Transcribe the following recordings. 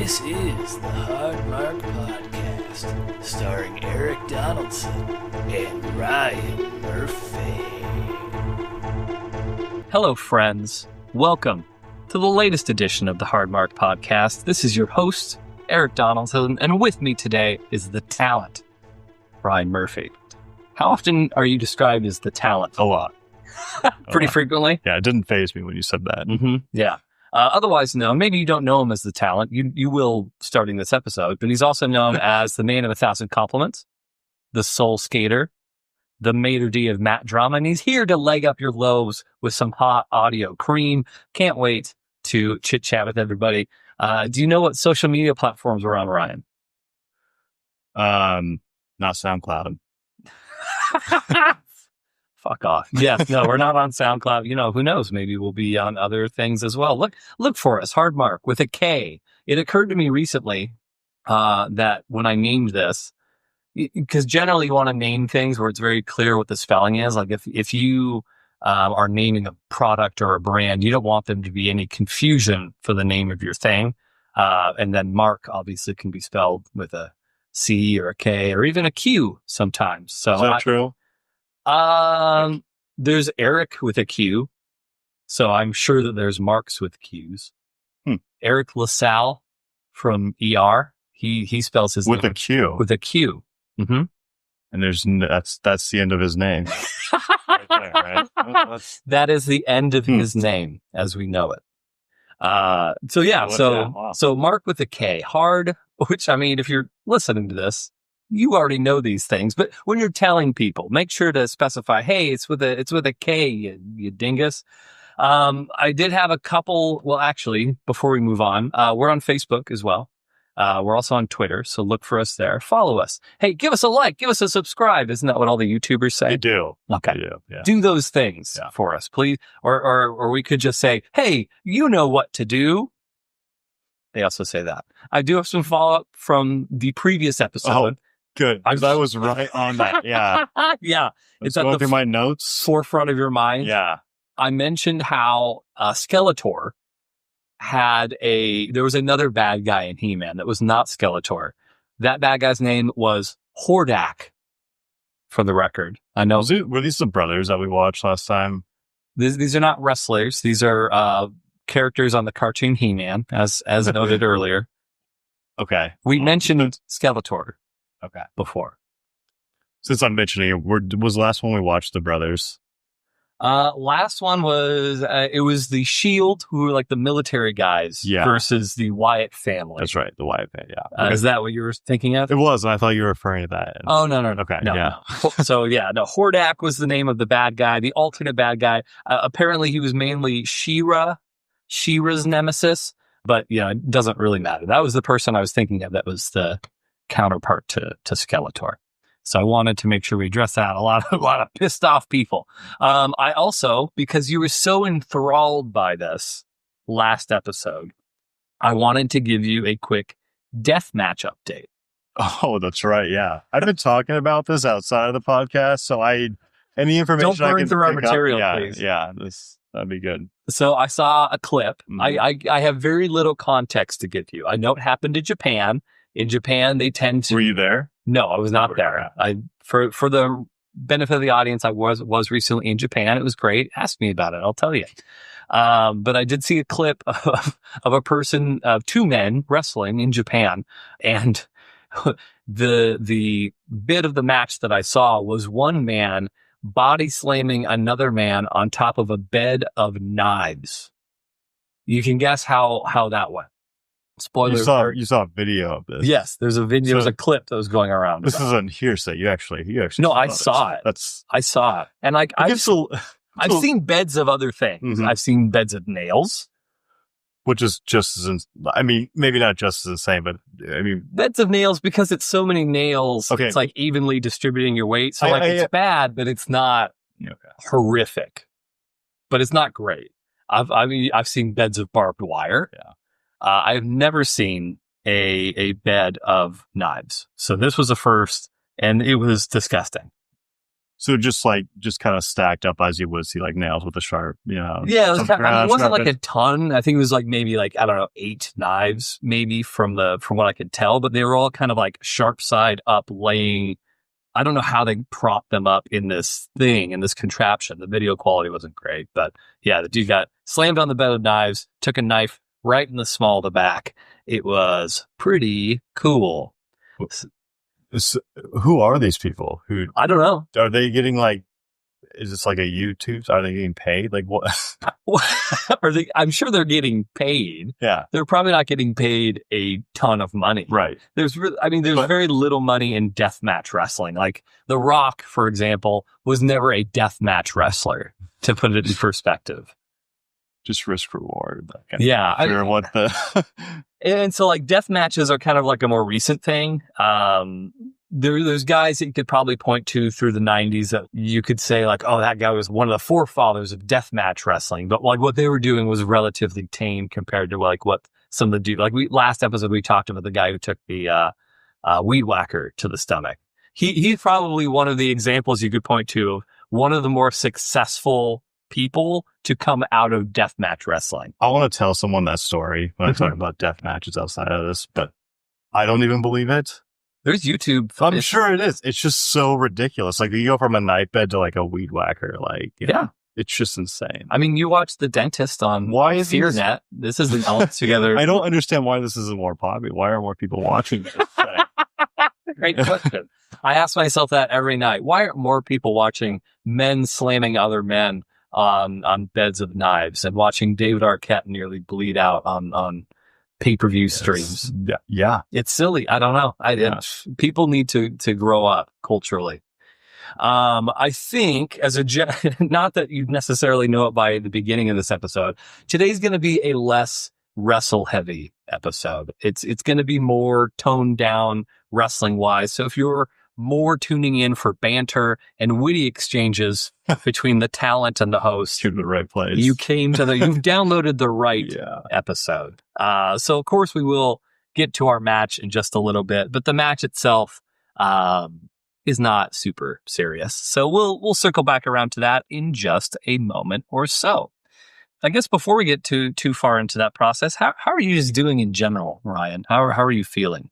This is the Hard Mark Podcast, starring Erik Donaldson and Ryan Murphy. Hello, friends. Welcome to the latest edition of the Hard Mark Podcast. This is your host, Erik Donaldson, and with me today is the talent, Ryan Murphy. How often are you described as the talent? A lot. Pretty frequently? Yeah, it didn't faze me when you said that. Mm-hmm. Yeah. Otherwise known, maybe you don't know him as the talent. You will starting this episode, but he's also known as the man of 1,000 compliments, the soul skater, the maitre d' of Matt drama, and he's here to leg up your loaves with some hot audio cream. Can't wait to chit chat with everybody. Do you know what social media platforms we're on, Ryan? Not SoundCloud. Fuck off. Yes, no, we're not on SoundCloud. You know, who knows? Maybe we'll be on other things as well. Look for us, Hard Mark with a K. It occurred to me recently that when I named this, because generally you want to name things where it's very clear what the spelling is. Like if you are naming a product or a brand, you don't want them to be any confusion for the name of your thing. And then Mark obviously can be spelled with a C or a K or even a Q sometimes. So is that true? There's Erik with a Q, so I'm sure that there's Marks with Q's. Erik LaSalle from ER. He spells his with name a Q. with a Q. Mm-hmm. And that's the end of his name. Right there, right? That is the end of his name as we know it. So Mark with a K, hard. Which I mean, if you're listening to this, you already know these things, but when you're telling people, make sure to specify, hey, it's with a K, you dingus. I did have a couple, well, actually, before we move on, we're on Facebook as well. We're also on Twitter, so look for us there. Follow us. Hey, give us a like, give us a subscribe. Isn't that what all the YouTubers say? They do. Okay. They do, yeah. Do those things for us, please. Or we could just say, hey, you know what to do. They also say that. I do have some follow-up from the previous episode. Oh. Good. I was right on that. Yeah. Yeah. It's going through my notes. Forefront of your mind. Yeah. I mentioned how Skeletor there was another bad guy in He-Man that was not Skeletor. That bad guy's name was Hordak, for the record. I know. Were these the brothers that we watched last time? These are not wrestlers. These are characters on the cartoon He-Man, as noted earlier. Okay. We mentioned Skeletor. Okay. Before. Since I'm mentioning it, was the last one we watched the brothers? Last one was, it was the Shield, who were like the military guys versus the Wyatt family. That's right. The Wyatt family. Yeah. Okay. Is that what you were thinking of? It was. And I thought you were referring to that. Oh, no. Okay. No. Yeah. So Hordak was the name of the bad guy, the alternate bad guy. Apparently he was mainly She-Ra's nemesis, but it doesn't really matter. That was the person I was thinking of. That was the counterpart to Skeletor. So I wanted to make sure we address that. A lot of pissed off people. I also, because you were so enthralled by this last episode, I wanted to give you a quick deathmatch update. Oh, that's right. Yeah. I've been talking about this outside of the podcast. So any information don't burn I can through our pick material, up, please. Yeah. That'd be good. So I saw a clip. Mm-hmm. I have very little context to give you. I know it happened in Japan. In Japan, they tend to... Were you there? No, I was not there. For the benefit of the audience, I was recently in Japan. It was great. Ask me about it. I'll tell you. But I did see a clip of a person, two men wrestling in Japan. And the bit of the match that I saw was one man body slamming another man on top of a bed of knives. You can guess how that went. Spoiler. You saw a video of this. Yes, there's a video. There's a clip that was going around. This isn't hearsay. You actually. No, I saw it. I saw it, and I've seen beds of other things. Mm-hmm. I've seen beds of nails, which is just as. I mean, maybe not just as insane, but I mean, beds of nails because it's so many nails. Okay. It's like evenly distributing your weight. So it's bad, but it's not horrific. But it's not great. I've seen beds of barbed wire. Yeah. I've never seen a bed of knives. So this was a first, and it was disgusting. So just kind of stacked up as you would see like nails with a sharp, Yeah, it was it wasn't like a ton. I think it was like maybe like, I don't know, 8 knives maybe from what I could tell, but they were all kind of like sharp side up laying. I don't know how they propped them up in this contraption. The video quality wasn't great, but yeah, the dude got slammed on the bed of knives, took a knife right in the small of the back. It was pretty cool. Who are these people? I don't know. Are they getting like? Is this like a YouTube? Are they getting paid? Like what? I'm sure they're getting paid. Yeah, they're probably not getting paid a ton of money. Right. There's very little money in deathmatch wrestling. Like The Rock, for example, was never a deathmatch wrestler. To put it in perspective. Just risk reward. And so like death matches are kind of like a more recent thing. There's guys that you could probably point to through the 90s that you could say like, oh, that guy was one of the forefathers of death match wrestling. But like what they were doing was relatively tame compared to like what some of the dudes, like last episode we talked about the guy who took the weed whacker to the stomach. He's probably one of the examples you could point to of one of the more successful people to come out of deathmatch wrestling. I want to tell someone that story when I talk about death matches outside of this, but I don't even believe it. There's YouTube. I'm sure it is. It's just so ridiculous. Like you go from a knife bed to like a weed whacker. Like, yeah, it's just insane. I mean, you watch The Dentist on FearNet. This isn't all together. I don't understand why this isn't more popular. Why are more people watching this? Great question. I ask myself that every night. Why aren't more people watching men slamming other men on beds of knives and watching David Arquette nearly bleed out on pay-per-view streams? Yeah. It's silly. I don't know. People need to grow up culturally. I think not that you necessarily know it by the beginning of this episode, today's going to be a less wrestle heavy episode. It's going to be more toned down wrestling wise. So if you're more tuning in for banter and witty exchanges between the talent and the host, you're in the right place. You've downloaded the right episode. So of course we will get to our match in just a little bit, but the match itself is not super serious. So we'll circle back around to that in just a moment or so. I guess before we get too far into that process, how are you just doing in general, Ryan? How are you feeling?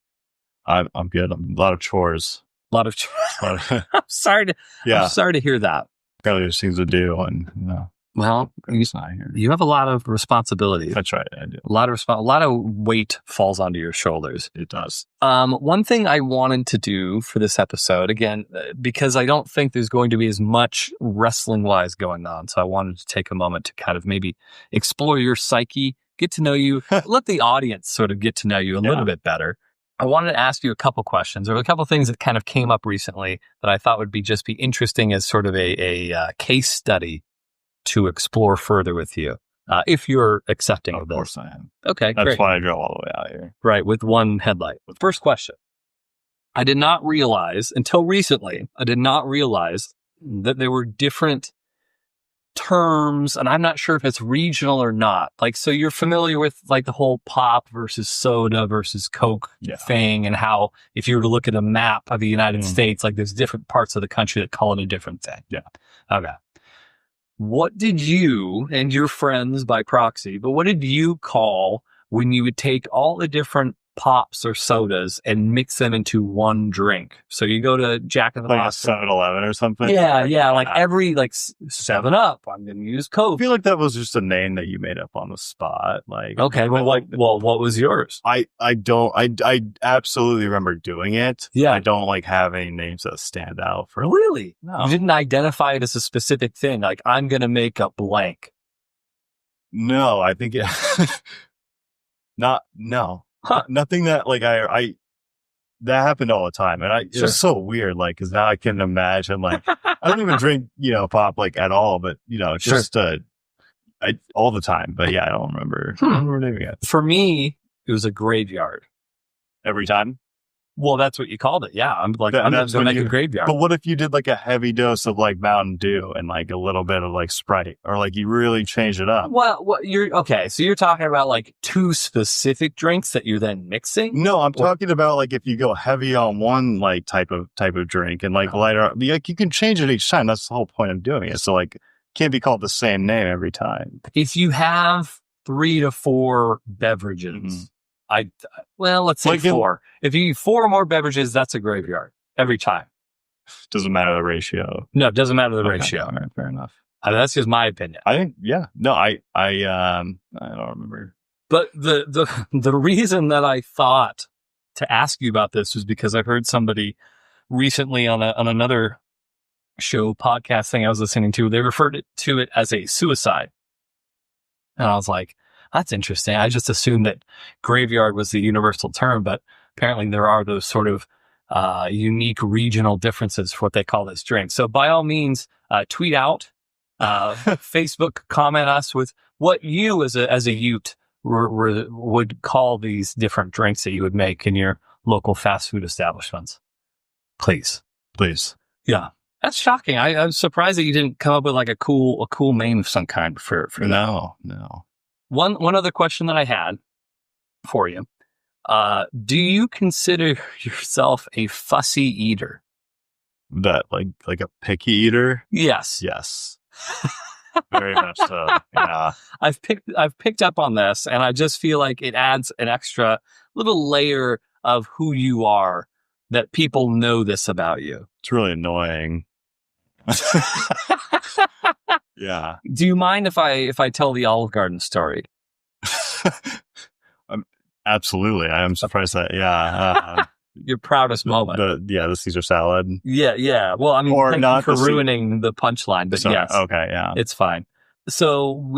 I'm good. A lot of chores. I'm sorry to hear that. Got these things to do, and well, you have a lot of responsibilities. That's right, I do. A lot of weight falls onto your shoulders. It does. One thing I wanted to do for this episode, again, because I don't think there's going to be as much wrestling wise going on, so I wanted to take a moment to kind of maybe explore your psyche, get to know you, let the audience sort of get to know you a little bit better. I wanted to ask you a couple questions. There were a couple things that kind of came up recently that I thought would be interesting as sort of a case study to explore further with you, if you're accepting of this. Of course I am. Okay, That's great. why I drove all the way out here. Right, with one headlight. First question. I did not realize, until recently, that there were different terms, and I'm not sure if it's regional or not. Like, so you're familiar with like the whole pop versus soda versus Coke thing, and how if you were to look at a map of the United States, like there's different parts of the country that call it a different thing. Yeah. Okay. What did you and your friends by proxy, but what did you call when you would take all the different pops or sodas and mix them into one drink? So you go to Jack in the Box, like a 7-Eleven or something. Yeah. Like every 7 Up, I'm going to use Coke. I feel like that was just a name that you made up on the spot. Like, okay, well, what was yours? I absolutely remember doing it. Yeah, I don't like have any names that stand out for. Really? No. You didn't identify it as a specific thing. Like, I'm going to make a blank. No, I think no. Huh. Nothing that like I that happened all the time, and it's just so weird. Like, because now I can imagine like I don't even drink pop like at all, but just all the time. But yeah, I don't remember. I don't remember naming it. For me, it was a graveyard every time. Well, that's what you called it. Yeah. I'm like, I'm that's going to when make a graveyard. But what if you did like a heavy dose of like Mountain Dew and like a little bit of like Sprite, or like you really change it up? Well, so you're talking about like 2 specific drinks that you're then mixing? No, I'm talking about like if you go heavy on one like type of drink and like lighter, like you can change it each time. That's the whole point of doing it. So like, can't be called the same name every time. If you have 3 to 4 beverages, let's say like 4. If you eat 4 more beverages, that's a graveyard every time. Doesn't matter the ratio. No, it doesn't matter the ratio. All right, fair enough. That's just my opinion. I think, yeah. No, I don't remember. But the reason that I thought to ask you about this was because I heard somebody recently on another show podcast thing I was listening to. They referred to it as a suicide, and I was like, that's interesting. I just assumed that graveyard was the universal term, but apparently there are those sort of unique regional differences for what they call this drink. So by all means, tweet out, Facebook, comment us with what you as a Ute would call these different drinks that you would make in your local fast food establishments. Please. Yeah. That's shocking. I'm surprised that you didn't come up with like a cool name of some kind for No. One other question that I had for you. Do you consider yourself a fussy eater? That like a picky eater? Yes. Very much so. Yeah. I've picked up on this, and I just feel like it adds an extra little layer of who you are, that people know this about you. It's really annoying. Yeah. Do you mind if I tell the Olive Garden story? Absolutely. I am surprised that, yeah. Your proudest moment. The Caesar salad. Yeah. Well, I mean, or thank not you for ruining the punchline, but yes. Okay, yeah. It's fine. So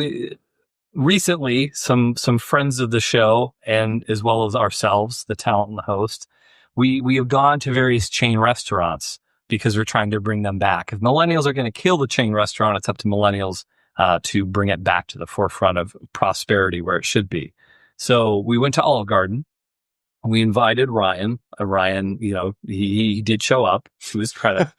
recently, some friends of the show, and as well as ourselves, the talent and the host, we have gone to various chain restaurants because we're trying to bring them back. If millennials are going to kill the chain restaurant, it's up to millennials to bring it back to the forefront of prosperity where it should be. So we went to Olive Garden. We invited Ryan. Ryan, he did show up to his credit.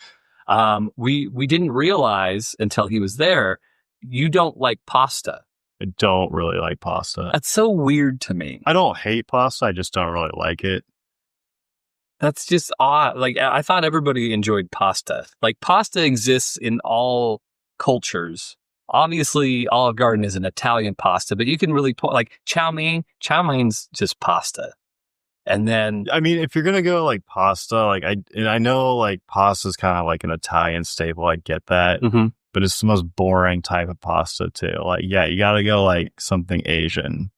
We didn't realize until he was there, you don't like pasta. I don't really like pasta. That's so weird to me. I don't hate pasta. I just don't really like it. That's just odd. Like, I thought everybody enjoyed pasta. Like, pasta exists in all cultures. Obviously, Olive Garden is an Italian pasta, but you can really put like chow mein. Chow mein's just pasta. And then, I mean, if you're gonna go like pasta, like I know like pasta is kind of like an Italian staple. I get that, but it's the most boring type of pasta too. Like, yeah, you gotta go like something Asian.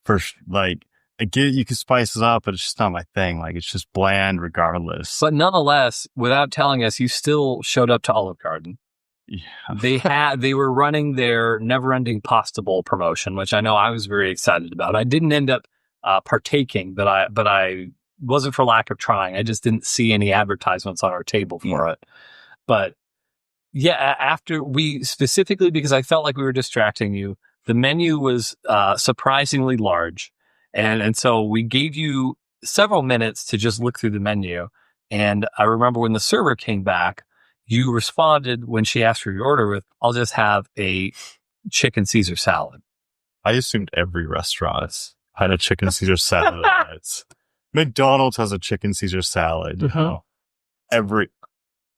First, like, I get you can spice it up, but it's just not my thing. Like, it's just bland regardless. But nonetheless, without telling us, you still showed up to Olive Garden. Yeah. They were running their never-ending pasta bowl promotion, which I know I was very excited about. I didn't end up partaking, but I wasn't for lack of trying. I just didn't see any advertisements on our table for it. But yeah, after we specifically, because I felt like we were distracting you, the menu was surprisingly large. And so we gave you several minutes to just look through the menu. And I remember when the server came back, you responded when she asked for your order with, I'll just have a chicken Caesar salad. I assumed every restaurant had a chicken Caesar salad. McDonald's has a chicken Caesar salad. You know?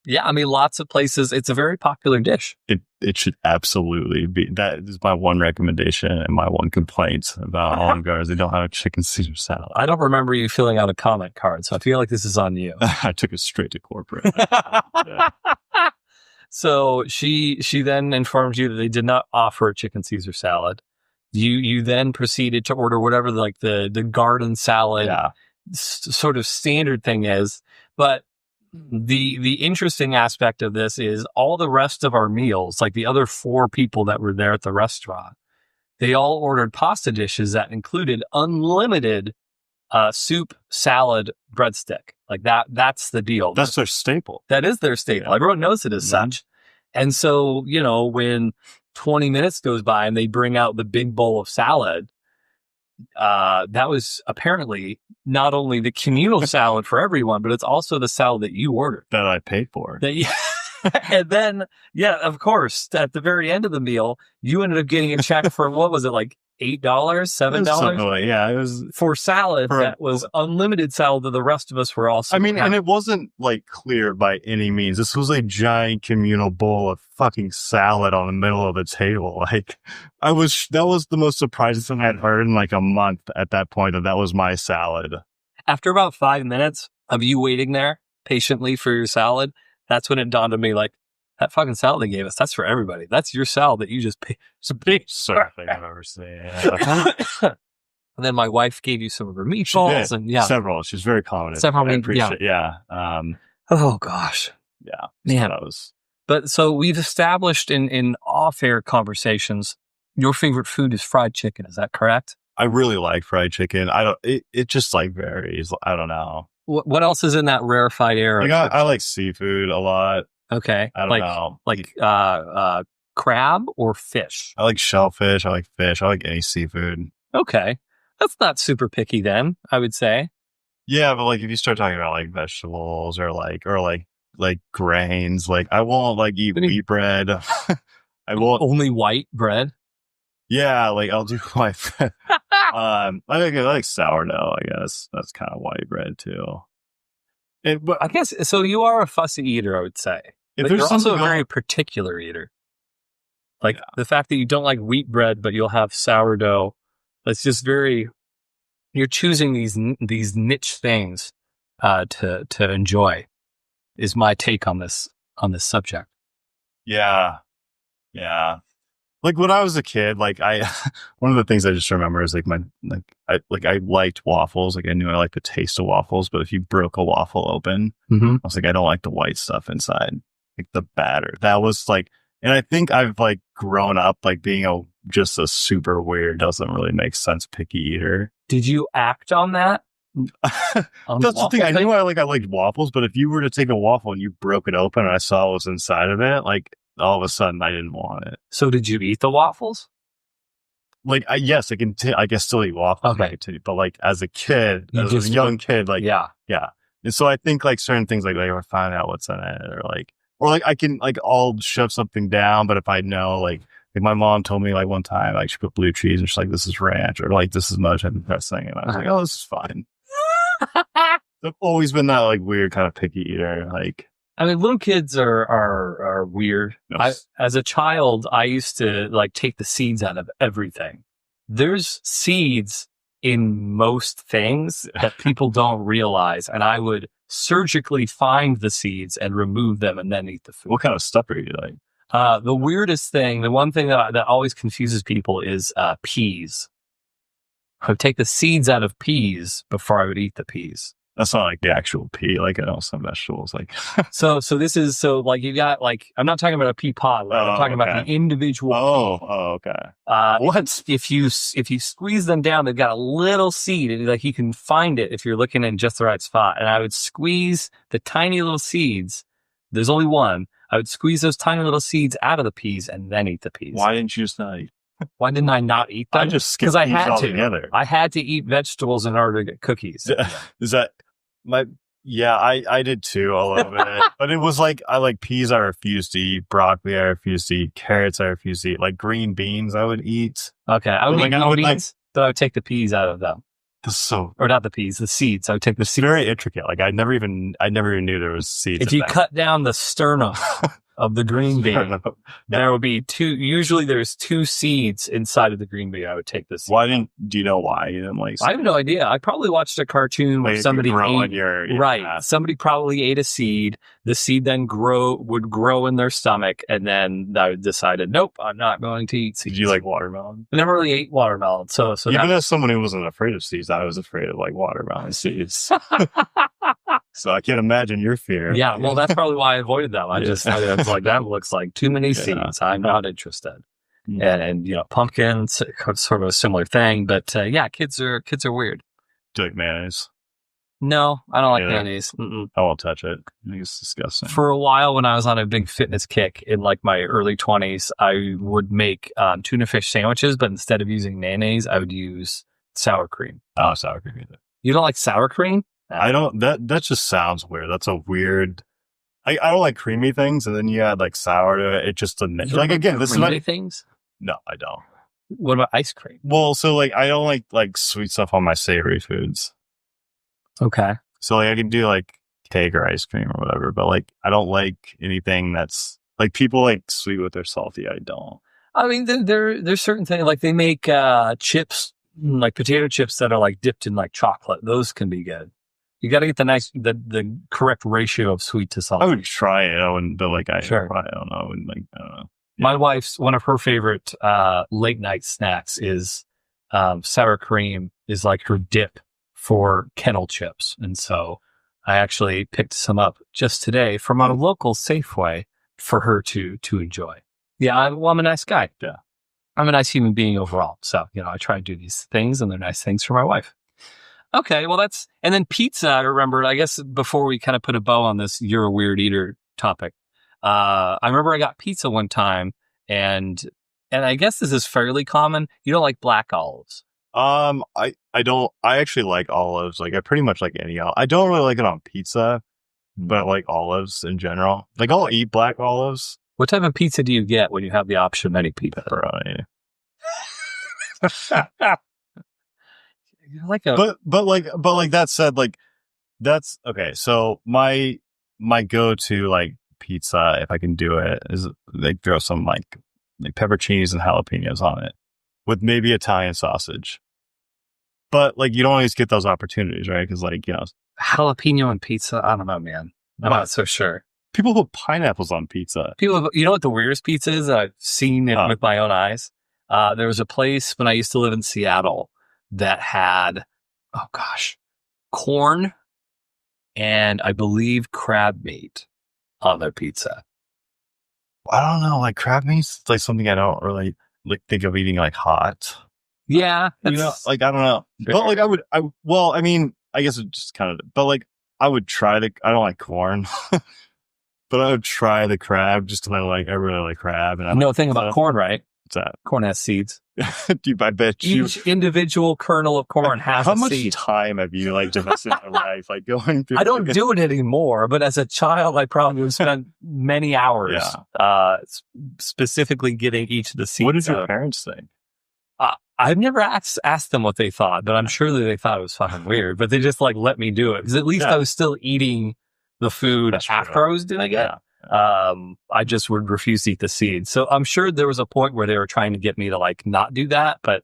Yeah, I mean, lots of places. It's a very popular dish. It should absolutely be. That is my one recommendation and my one complaint about Olive Garden. They don't have a chicken Caesar salad. I don't remember you filling out a comment card, so I feel like this is on you. I took it straight to corporate. Yeah. So she then informed you that they did not offer a chicken Caesar salad. You then proceeded to order whatever the garden salad sort of standard thing is, but the interesting aspect of this is all the rest of our meals, like the other 4 people that were there at the restaurant, they all ordered pasta dishes that included unlimited soup, salad, breadstick. Like that's the deal. That's their staple. That is their staple. Yeah. Everyone knows it as such. And so, when 20 minutes goes by and they bring out the big bowl of salad, that was apparently not only the communal salad for everyone, but it's also the salad that you ordered. That I paid for. And then, yeah, of course, at the very end of the meal, you ended up getting a check for, what was it, like $8, $7? Yeah, it was for salad that was unlimited salad that the rest of us were also. I mean, and it wasn't like clear by any means. This was a giant communal bowl of fucking salad on the middle of the table. Like, that was the most surprising thing I'd heard in like a month at that point, that was my salad. After about 5 minutes of you waiting there patiently for your salad, that's when it dawned on me, like, that fucking salad they gave us, that's for everybody. That's your salad that you just paid. It's a big thing I've ever seen. And then my wife gave you some of her meatballs, and several. She's very confident. Several, I appreciate it. Yeah. Oh gosh. Yeah. Man. But so we've established in off-air conversations, your favorite food is fried chicken. Is that correct? I really like fried chicken. It just like varies. I don't know. What else is in that rarefied era? Like, I like seafood a lot. Okay. I don't know. Like crab or fish? I like shellfish. I like fish. I like any seafood. Okay. That's not super picky then, I would say. Yeah, but like if you start talking about like vegetables or like grains, like I won't like eat wheat bread. I won't only white bread. Yeah, like I'll do white bread. I like sourdough, I guess. That's kind of white bread too. But I guess so. You are a fussy eater, I would say. But you're also a very particular eater. Like the fact that you don't like wheat bread, but you'll have sourdough. That's just very. You're choosing these niche things to enjoy. Is my take on this subject. Yeah. Like when I was a kid, like one of the things I just remember is I liked waffles. Like I knew I liked the taste of waffles, but if you broke a waffle open, I was like, I don't like the white stuff inside, like the batter. That was like, and I think I've like grown up like being just a super weird, doesn't really make sense picky eater. Did you act on that? That's the thing. I knew I liked waffles, but if you were to take a waffle and you broke it open and I saw what was inside of it, like, all of a sudden, I didn't want it. So did you eat the waffles? Like, yes, I can still eat waffles. Okay. But like, as a kid, as a young kid, like, yeah. And so I think like certain things, like I find out what's in it, or I can like, I'll shove something down. But if I know, like my mom told me like one time, like she put blue cheese and she's like, this is ranch, or like, this is much and pressing. And I was like, oh, this is fine. I've always been that like weird kind of picky eater. Like, I mean, little kids are weird. Yes. As a child, I used to like take the seeds out of everything. There's seeds in most things that people don't realize, and I would surgically find the seeds and remove them and then eat the food. What kind of stuff are you like? The weirdest thing, the one thing that always confuses people is peas. I would take the seeds out of peas before I would eat the peas. That's not like the actual pea, like I know some vegetables. Like so this is like you got like I'm not talking about a pea pod. Like, I'm talking about the individual. Okay. What if you squeeze them down? They've got a little seed, and like you can find it if you're looking in just the right spot. And I would squeeze the tiny little seeds. There's only one. I would squeeze those tiny little seeds out of the peas and then eat the peas. Why didn't you just not eat? Why didn't I not eat them? I just skipped I had to. Together. I had to eat vegetables in order to get cookies. Is that my? Yeah, I did too a little bit, but it was like I like peas. I refused to eat broccoli. I refused to eat carrots. I refused to eat like green beans. I would eat. Okay, I would eat green beans, but I would take the peas out of them. Or not the peas, the seeds. I would take the seeds. Very intricate. Like I never even knew there was seeds. If you cut down the sternum of the green bean, there would be usually there's two seeds inside of the green bean. I would take this. Do you know why you didn't like? I have no idea. I probably watched a cartoon where somebody ate, somebody probably ate a seed. The seed then would grow in their stomach, and then I decided, nope, I'm not going to eat seeds. Did you like watermelon? I never really ate watermelon. So even as someone who wasn't afraid of seeds, I was afraid of like watermelon seeds. So I can't imagine your fear. Yeah, well, that's probably why I avoided them. I was like, that looks like too many seeds. I'm not interested. And pumpkins, sort of a similar thing. But kids are weird. Do you like mayonnaise? No, I don't like mayonnaise. I won't touch it. I think it's disgusting. For a while, when I was on a big fitness kick in like my early 20s, I would make tuna fish sandwiches, but instead of using mayonnaise, I would use sour cream. Oh, sour cream either. You don't like sour cream? I don't. That just sounds weird. That's a weird. I don't like creamy things, and then you add like sour to it. It just doesn't. Like again, this is not things. No, I don't. What about ice cream? Well, so like I don't like sweet stuff on my savory foods. Okay. So like I can do like cake or ice cream or whatever, but like I don't like anything that's like people like sweet with their salty. I don't. I mean, there's certain things like they make chips, like potato chips that are like dipped in like chocolate. Those can be good. You got to get the correct ratio of sweet to salty. I would try it. I wouldn't, but like I Sure. probably, I don't know. I wouldn't like, I don't know. Yeah. My wife's, one of her favorite late night snacks is sour cream is like her dip for kennel chips. And so I actually picked some up just today from a local Safeway for her to enjoy. Yeah, I'm a nice guy. Yeah. I'm a nice human being overall. So, I try and do these things, and they're nice things for my wife. Okay, well and then pizza, I remember, I guess before we kind of put a bow on this you're a weird eater topic, I remember I got pizza one time, and I guess this is fairly common. You don't like black olives. I don't, I actually like olives. Like I pretty much like any olive. I don't really like it on pizza, but I like olives in general. Like I'll eat black olives. What type of pizza do you get when you have the option of any pizza? Pepperoni. Like but like that said, like that's okay. So my go-to like pizza, if I can do it, is like throw some like pepperoncinis and jalapenos on it with maybe Italian sausage. But like you don't always get those opportunities, right? Because like jalapeno on pizza. I don't know, man. I'm not so sure. People put pineapples on pizza. You know what the weirdest pizza is? I've seen it with my own eyes. There was a place when I used to live in Seattle that had, corn and I believe crab meat on their pizza. I don't know. Like crab meat's like something I don't really like think of eating like hot. Yeah. Like I don't know. Fair. But like I mean, I guess it just kind of, but like I would try I don't like corn. But I would try the crab just because I really like crab. And I know the thing about corn, right? What's that? Corn has seeds. Dude, I bet you. Each individual kernel of corn has a seed. How much time have you like invested in your life? Like going through. I don't do it anymore, but as a child, I probably would spend many hours specifically getting each of the seeds. What did your parents think? I've never asked them what they thought, but I'm sure that they thought it was fucking weird. But they just like let me do it because at least I was still eating the food after I was doing it. Yeah. I just would refuse to eat the seeds. So I'm sure there was a point where they were trying to get me to like not do that, but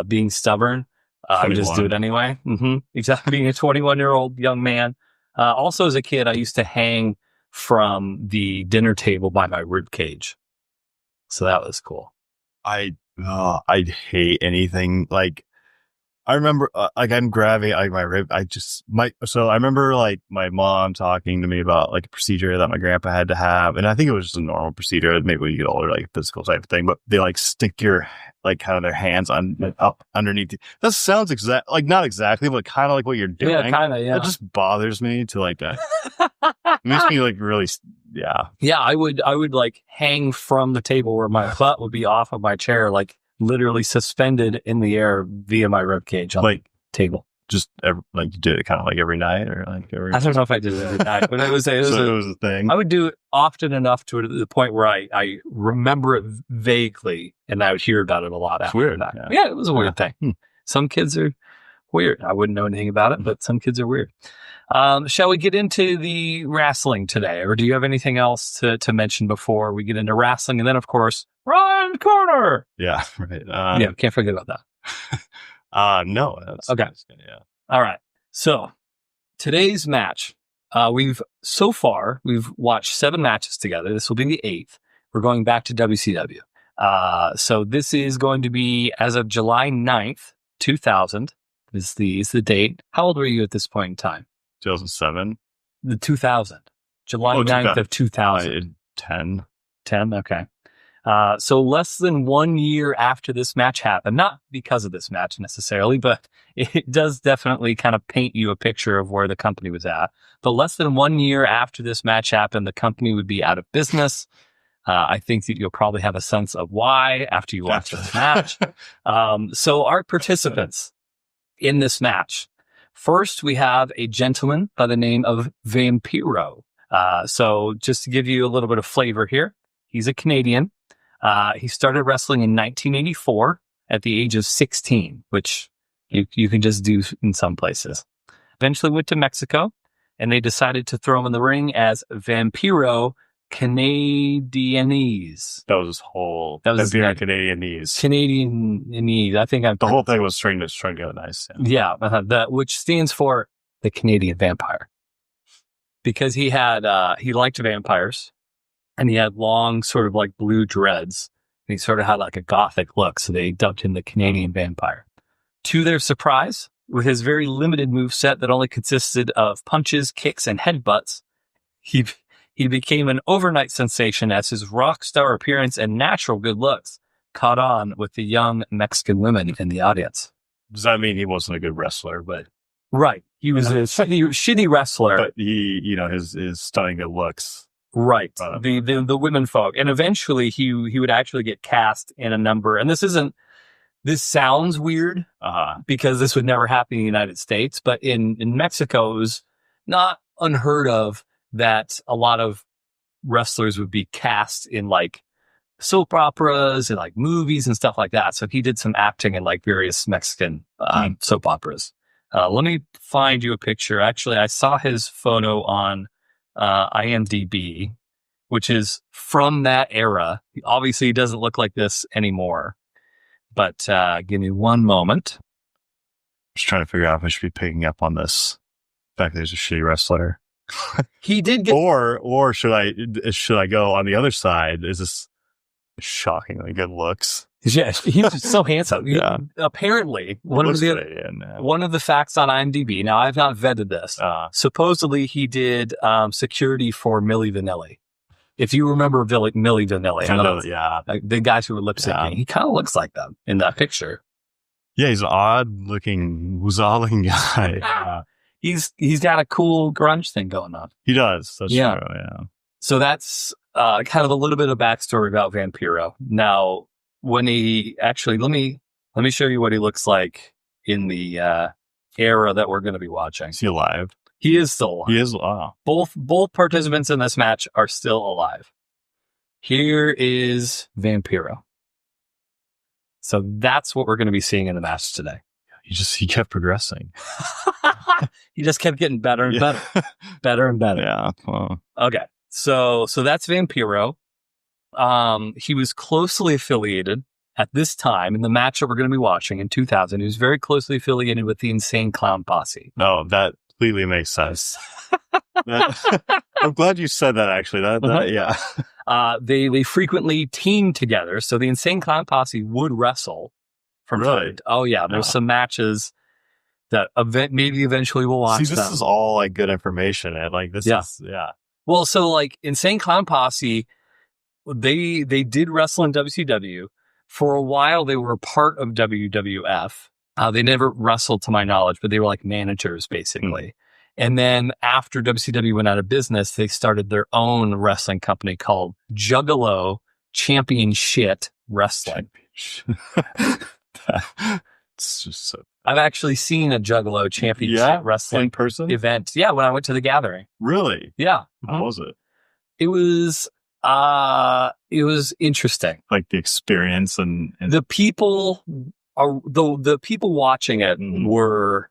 being stubborn, I would just do it anyway. Mm-hmm. Exactly. Being a 21-year-old young man. Also as a kid, I used to hang from the dinner table by my rib cage. So that was cool. I'd hate anything like. I remember, like, I'm grabbing like my rib. So I remember like my mom talking to me about like a procedure that my grandpa had to have. And I think it was just a normal procedure, maybe when you get older, like a physical type of thing, but they like stick your, like kind of their hands up underneath you. That sounds like not exactly, but kind of like what you're doing. Yeah, kind of, yeah. That just bothers me to like that. It makes me like really, yeah. Yeah, I would like hang from the table where my butt would be off of my chair, like literally suspended in the air via my rib cage on the table. Just like you did it kind of like every night or like every. I don't know if I did it every night, but it was a thing. I would do it often enough to the point where I remember it vaguely, and I would hear about it a lot. It's weird. That. Yeah, it was a weird thing. Some kids are weird. I wouldn't know anything about it, but some kids are weird. Shall we get into the wrestling today, or do you have anything else to mention before we get into wrestling? And then, of course, Ryan Corner. Yeah, right. Yeah, can't forget about that. No. That's okay. Good, yeah. All right. So today's match, we've watched 7 matches together. This will be the 8th. We're going back to WCW. So this is going to be as of July 9th, 2000 is the date. How old were you at this point in time? 2007. The 2000. July 9th of 2000. 10. 10, okay. So less than 1 year after this match happened, not because of this match necessarily, but it does definitely kind of paint you a picture of where the company was at. But less than 1 year after this match happened, the company would be out of business. I think that you'll probably have a sense of why after you watch this match. So our participants in this match. First, we have a gentleman by the name of Vampiro. So just to give you a little bit of flavor here, he's a Canadian. He started wrestling in 1984 at the age of 16, which you can just do in some places. Eventually went to Mexico, and they decided to throw him in the ring as Vampiro Canadianese. That was his whole. That was Vampiro Canadianese. Canadianese. I think the whole thing was trying to go nice. Yeah, which stands for the Canadian vampire, because he liked vampires, and he had long sort of like blue dreads. And he sort of had like a gothic look, so they dubbed him the Canadian vampire. To their surprise, with his very limited moveset that only consisted of punches, kicks, and headbutts, he became an overnight sensation as his rock star appearance and natural good looks caught on with the young Mexican women in the audience. Does that mean he wasn't a good wrestler? But right, he was a shitty wrestler. But his stunning good looks. Right, the women folk, and eventually he would actually get cast in a number. And this sounds weird because this would never happen in the United States, but in Mexico it was not unheard of that a lot of wrestlers would be cast in like soap operas and like movies and stuff like that. So he did some acting in like various Mexican soap operas. Let me find you a picture. Actually, I saw his photo on IMDb, which is from that era. Obviously, he doesn't look like this anymore, but give me one moment. I'm just trying to figure out if I should be picking up on this. In fact, there's a shitty wrestler. He did get, or should I go on the other side? Is this shockingly good looks? Yeah, he's just so handsome. Yeah. Apparently, one of the facts on IMDb. Now, I've not vetted this. Supposedly, he did security for Milli Vanilli. If you remember Milli Vanilli, the guys who were lip syncing, he kind of looks like them in that picture. Yeah, he's an odd-looking, woozling guy. He's got a cool grunge thing going on. He does. That's true, yeah. So that's kind of a little bit of backstory about Vampiro. Now, when he actually, let me show you what he looks like in the era that we're going to be watching. Is he alive? He is still alive. He is alive. Both participants in this match are still alive. Here is Vampiro. So that's what we're going to be seeing in the match today. He kept progressing. He just kept getting better and better. Better and better. Yeah. Well. Okay. So that's Vampiro. He was closely affiliated at this time in the match that we're going to be watching in 2000. He was very closely affiliated with the Insane Clown Posse. No, that completely makes sense. I'm glad you said that, actually. Yeah. They frequently teamed together. So the Insane Clown Posse would wrestle. Really? Oh, yeah. There's some matches that maybe eventually we'll watch. See, this is all like good information. And like this is, Well, so like Insane Clown Posse, they did wrestle in WCW. For a while, they were a part of WWF. They never wrestled to my knowledge, but they were like managers, basically. And then after WCW went out of business, they started their own wrestling company called Championship Wrestling. It's just so... I've actually seen a Juggalo Championship Wrestling in person event. Yeah, when I went to the gathering. Really? Yeah. How was it? It was interesting. Like the experience and the people are the people watching it were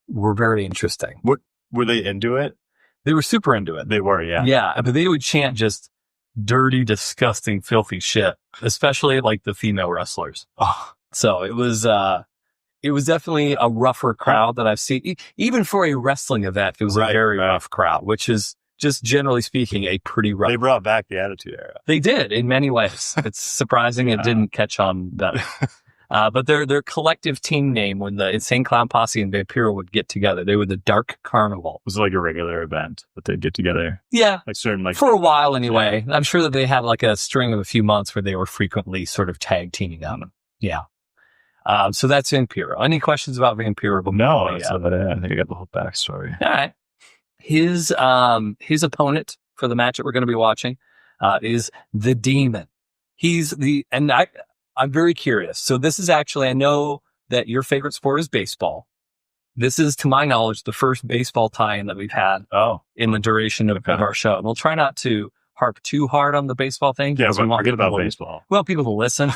very interesting. What were they into it? They were super into it. They were, yeah. Yeah, but they would chant just dirty, disgusting, filthy shit, especially like the female wrestlers. Oh. So it was definitely a rougher crowd that I've seen. Even for a wrestling event, it was a very rough crowd, which is just generally speaking a pretty rough. They brought back the Attitude Era. They did in many ways. It's surprising it didn't catch on better. But their collective team name, when the Insane Clown Posse and Vampiro would get together, they were the Dark Carnival. Was it like a regular event that they'd get together? Yeah. Like certain, like for a while anyway. Yeah. I'm sure that they had like a string of a few months where they were frequently sort of tag teaming up. Yeah. So that's Vampiro. Any questions about Vampiro? No, that's about it. I think I got the whole backstory. All right. His opponent for the match that we're going to be watching is the Demon. I'm very curious. So this is actually, I know that your favorite sport is baseball. This is, to my knowledge, the first baseball tie-in that we've had in the duration of our show. And we'll try not to harp too hard on the baseball thing. Yeah, but forget about baseball. Well, people to listen.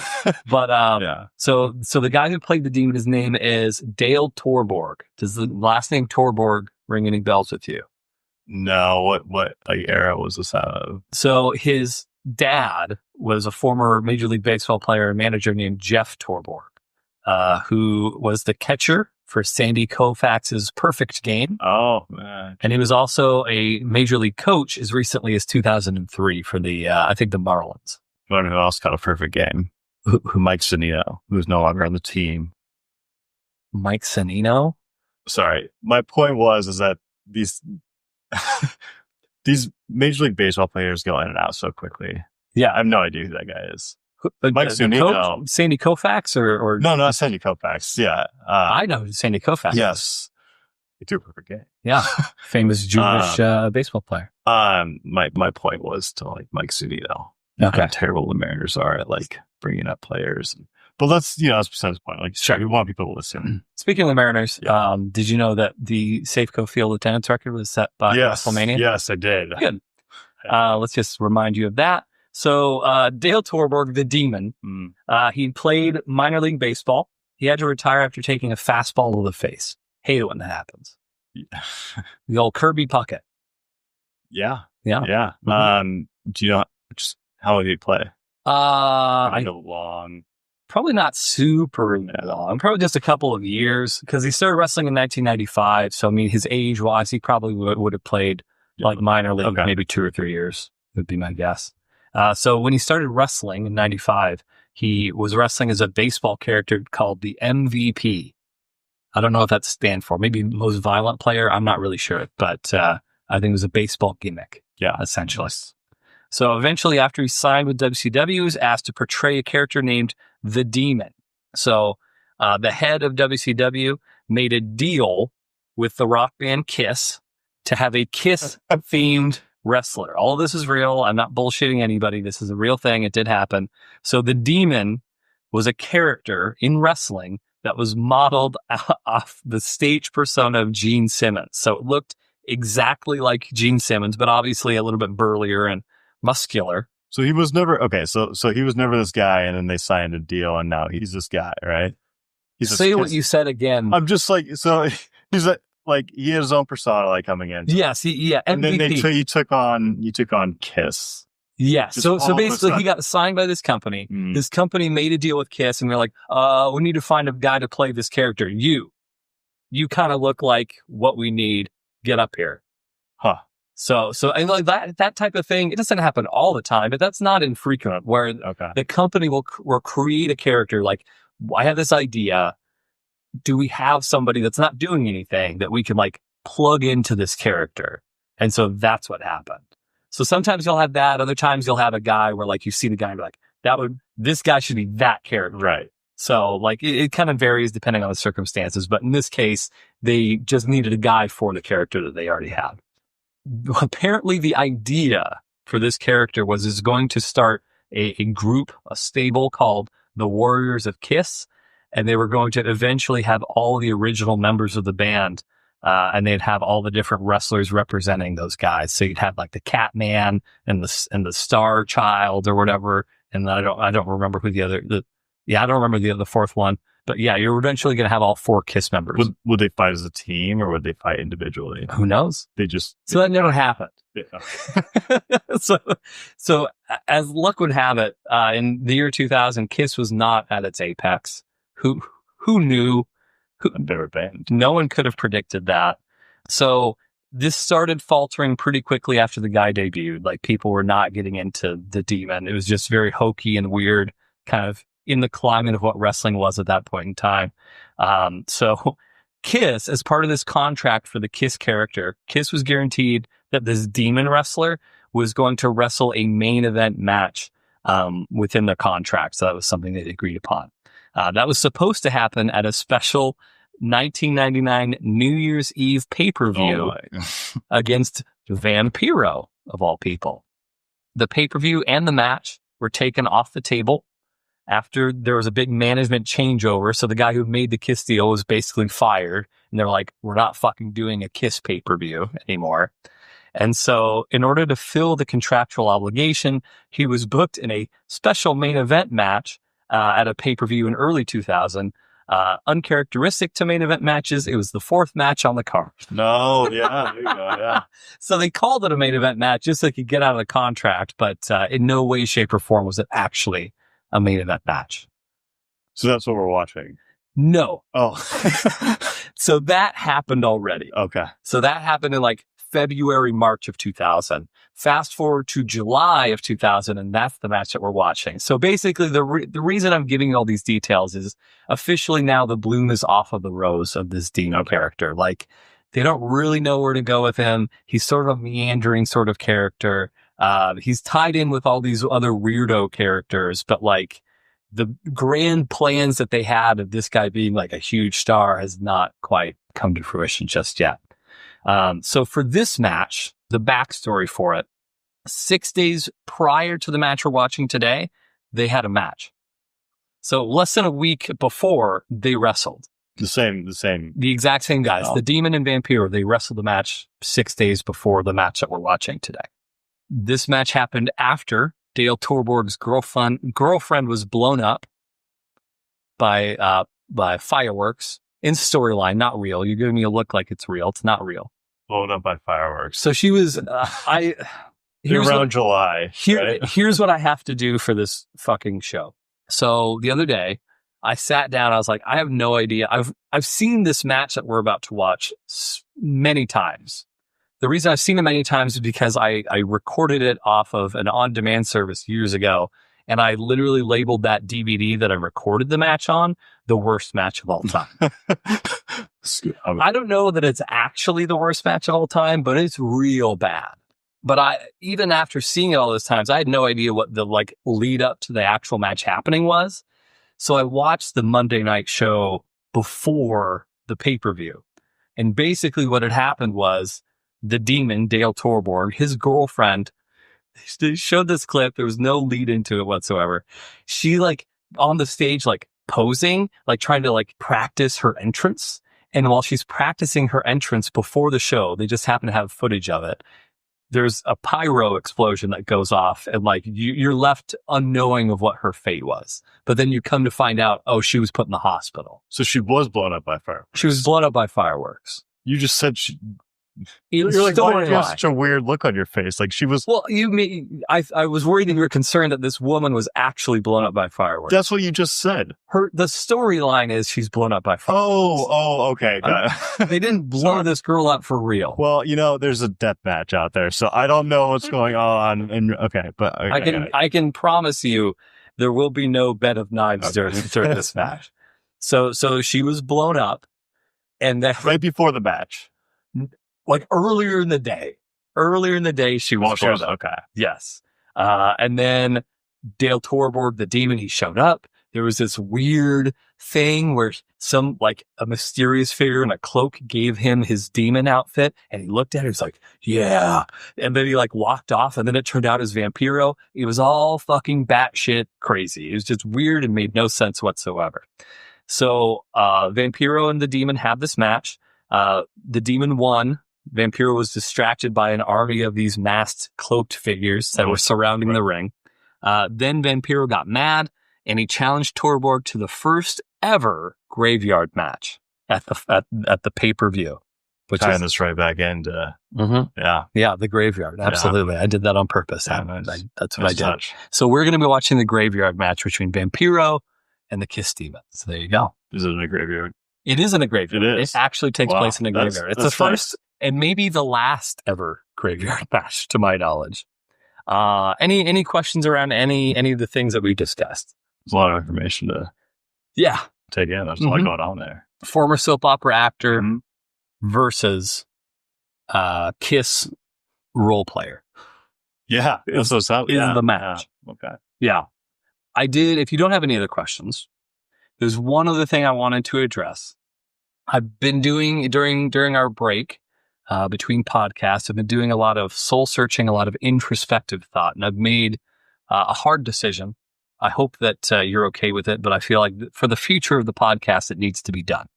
But so the guy who played the Demon, his name is Dale Torborg. Does the last name Torborg ring any bells with you? No. What like era was this out of? So his dad was a former Major League Baseball player and manager named Jeff Torborg, who was the catcher for Sandy Koufax's Perfect Game. Oh, man. And he was also a Major League coach as recently as 2003 for the, I think, the Marlins. You wonder who else got a perfect game? Who Mike Sonnino, who's no longer on the team. Mike Sonnino? Sorry. My point is that these these Major League Baseball players go in and out so quickly. Yeah. I have no idea who that guy is. Mike Sonnino. Sandy Koufax or No, not Sandy Koufax. Yeah. I know who Sandy Koufax. Yes. He threw a perfect game. Yeah. Famous Jewish baseball player. My point was to like Mike Sonnino. Okay. How terrible the Mariners are at like bringing up players. But that's besides the point. Like, sure, we want people to listen. Speaking of the Mariners, did you know that the Safeco Field attendance record was set by WrestleMania? Yes, I did. Good. Let's just remind you of that. So Dale Torborg, the Demon, he played minor league baseball. He had to retire after taking a fastball to the face. Hate it when that happens. Yeah. The old Kirby Puckett. Yeah. Mm-hmm. Do you know just how long did he play? I know long. Probably not super long. Probably just a couple of years because he started wrestling in 1995. So I mean, his age wise, he probably would have played like minor league, maybe 2 or 3 years would be my guess. So when he started wrestling in 95, he was wrestling as a baseball character called the MVP. I don't know what that stands for. Maybe most violent player. I'm not really sure, but I think it was a baseball gimmick. Yeah, essentially. So eventually, after he signed with WCW, he was asked to portray a character named the Demon. So the head of WCW made a deal with the rock band Kiss to have a Kiss-themed wrestler. All of this is real. I'm not bullshitting anybody. This is a real thing. It did happen. So the Demon was a character in wrestling that was modeled off the stage persona of Gene Simmons. So it looked exactly like Gene Simmons, but obviously a little bit burlier and muscular. So he was never So he was never this guy, and then they signed a deal, and now he's this guy, right? Say what you said again. I'm just like, so he's like he had his own persona like coming in. Yes, MVP. And then you took on Kiss. Yeah. So basically he got signed by this company. This company made a deal with Kiss, and they're like, we need to find a guy to play this character. You kind of look like what we need. Get up here. Huh. So and like that type of thing, it doesn't happen all the time, but that's not infrequent where the company will create a character. Like, I have this idea. Do we have somebody that's not doing anything that we can like plug into this character? And so that's what happened. So sometimes you'll have that. Other times you'll have a guy where like you see the guy and be like, this guy should be that character. Right. So like it kind of varies depending on the circumstances. But in this case, they just needed a guy for the character that they already had. Apparently the idea for this character is going to start a group, a stable called the Warriors of Kiss. And they were going to eventually have all the original members of the band. And they'd have all the different wrestlers representing those guys. So you'd have like the Catman and the Star Child or whatever. And I don't remember who I don't remember the fourth one. But yeah, you're eventually going to have all 4 Kiss members. Would they fight as a team or would they fight individually? Who knows? So that never happened. Yeah. So as luck would have it, in the year 2000, Kiss was not at its apex. Who knew? They were banned. No one could have predicted that. So this started faltering pretty quickly after the guy debuted. Like, people were not getting into the Demon. It was just very hokey and weird, kind of in the climate of what wrestling was at that point in time. So Kiss, as part of this contract for the Kiss character, Kiss was guaranteed that this Demon wrestler was going to wrestle a main event match within the contract. So that was something they agreed upon. That was supposed to happen at a special 1999 New Year's Eve pay-per-view against Vampiro, of all people. the pay-per-view and the match were taken off the table after there was a big management changeover. So the guy who made the Kiss deal was basically fired. And they're like, we're not fucking doing a Kiss pay-per-view anymore. And so in order to fill the contractual obligation, he was booked in a special main event match at a pay-per-view in early 2000. Uncharacteristic to main event matches, it was the fourth match on the card. No, yeah, there you go, yeah. So they called it a main event match just so they could get out of the contract, but in no way, shape, or form was it actually a main event match. So that's what we're watching. No. Oh. So that happened already. Okay. So that happened in like February, March of 2000. Fast forward to July of 2000, and that's the match that we're watching. So basically, the reason I'm giving you all these details is officially now the bloom is off of the rose of this Dino character. Like, they don't really know where to go with him. He's sort of a meandering sort of character. He's tied in with all these other weirdo characters, but like the grand plans that they had of this guy being like a huge star has not quite come to fruition just yet. So for this match, the backstory for it, 6 days prior to the match we're watching today, they had a match. So less than a week before, they wrestled. The exact same guys. Oh. The Demon and Vampiro, they wrestled the match 6 days before the match that we're watching today. This match happened after Dale Torborg's girlfriend was blown up by fireworks. In storyline, not real. You're giving me a look like it's real. It's not real. Blown up by fireworks. So she was, around July. Right? Here's what I have to do for this fucking show. So the other day, I sat down. I was like, I have no idea. I've seen this match that we're about to watch many times. The reason I've seen it many times is because I recorded it off of an on-demand service years ago. And I literally labeled that DVD that I recorded the match on the worst match of all time. I don't know that it's actually the worst match of all time, but it's real bad. But even after seeing it all those times, I had no idea what the like lead up to the actual match happening was. So I watched the Monday night show before the pay-per-view. And basically what had happened was the Demon, Dale Torborg, his girlfriend, they showed this clip. There was no lead into it whatsoever. She like on the stage, like posing, like trying to like practice her entrance. And while she's practicing her entrance before the show, they just happen to have footage of it. There's a pyro explosion that goes off and like you're left unknowing of what her fate was. But then you come to find out, oh, she was put in the hospital. So she was blown up by fireworks. She was blown up by fireworks. You just said you're like, why do you have such a weird look on your face? Like she was. Well, I was worried that you were concerned that this woman was actually blown up by fireworks. That's what you just said. The storyline is she's blown up by fireworks. Okay. They didn't blow this girl up for real. Well, there's a death match out there, so I don't know what's going on. And but I can promise you there will be no bed of knives during this match. So she was blown up, and then right before the match. Like earlier in the day, she was blown up. Okay. Yes. And then Dale Torborg, the Demon, he showed up. There was this weird thing where a mysterious figure in a cloak gave him his demon outfit, and he looked at it. He was like, yeah. And then he like walked off, and then it turned out as Vampiro. It was all fucking batshit crazy. It was just weird and made no sense whatsoever. So, Vampiro and the Demon had this match. The Demon won. Vampiro was distracted by an army of these masked, cloaked figures that were surrounding the ring. Then Vampiro got mad, and he challenged Torborg to the first ever graveyard match at the pay-per-view. Tying this right back into, the graveyard. Absolutely. Yeah. I did that on purpose. Yeah, that's what I did. So we're going to be watching the graveyard match between Vampiro and the Kiss Demon. So there you go. Is it in a graveyard? It is in a graveyard. It is. It actually takes place in a graveyard. It's the first and maybe the last ever graveyard match, to my knowledge. Any questions around any of the things that we discussed? There's a lot of information to take in. There's a lot going on there. Former soap opera actor versus Kiss role player. Yeah. Is the match. Yeah. Okay. Yeah. I did. If you don't have any other questions, there's one other thing I wanted to address. I've been doing during our break. between podcasts. I've been doing a lot of soul searching, a lot of introspective thought, and I've made a hard decision. I hope that you're okay with it, but I feel like for the future of the podcast, it needs to be done.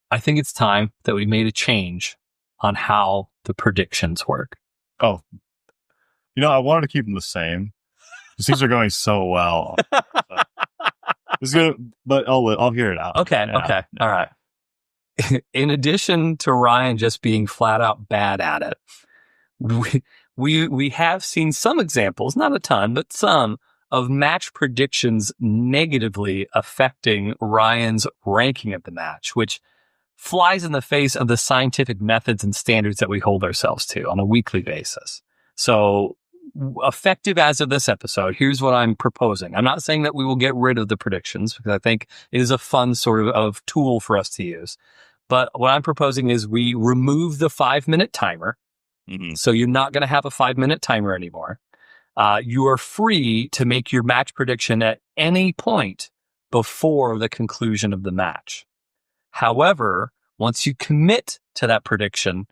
I think it's time that we made a change on how the predictions work. Oh, I wanted to keep them the same. These are going so well. But I'll hear it out. Okay. Yeah. Okay. All right. In addition to Ryan just being flat out bad at it, we have seen some examples, not a ton, but some of match predictions negatively affecting Ryan's ranking of the match, which flies in the face of the scientific methods and standards that we hold ourselves to on a weekly basis. So, effective as of this episode, here's what I'm proposing. I'm not saying that we will get rid of the predictions, because I think it is a fun sort of tool for us to use. But what I'm proposing is we remove the 5-minute timer. Mm-hmm. So you're not going to have a 5-minute timer anymore. You are free to make your match prediction at any point before the conclusion of the match. However, once you commit to that prediction,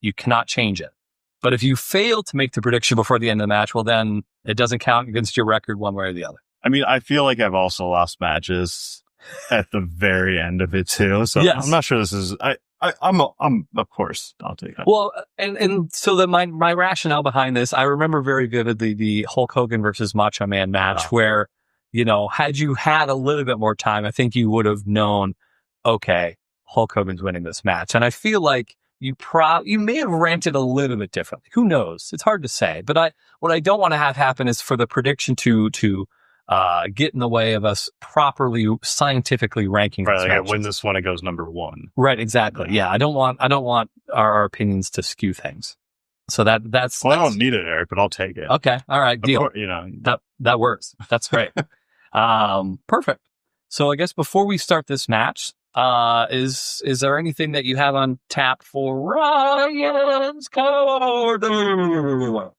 you cannot change it. But if you fail to make the prediction before the end of the match, well, then it doesn't count against your record one way or the other. I mean, I feel like I've also lost matches at the very end of it too. So yes. I'm not sure this is. I'm of course I'll take that. Well, and so that my rationale behind this, I remember very vividly the Hulk Hogan versus Macho Man match, where had you had a little bit more time, I think you would have known, okay, Hulk Hogan's winning this match, and I feel like you may have ranted a little bit differently. Who knows? It's hard to say. But what I don't want to have happen is for the prediction to get in the way of us properly scientifically ranking. Right, like I win this one, it goes number 1. Right, exactly. Yeah, I don't want our opinions to skew things. So that's. Well, I don't need it, Eric, but I'll take it. Okay, all right, deal. Course, that works. That's great. Perfect. So I guess before we start this match, is there anything that you have on tap for Ryan's Corner?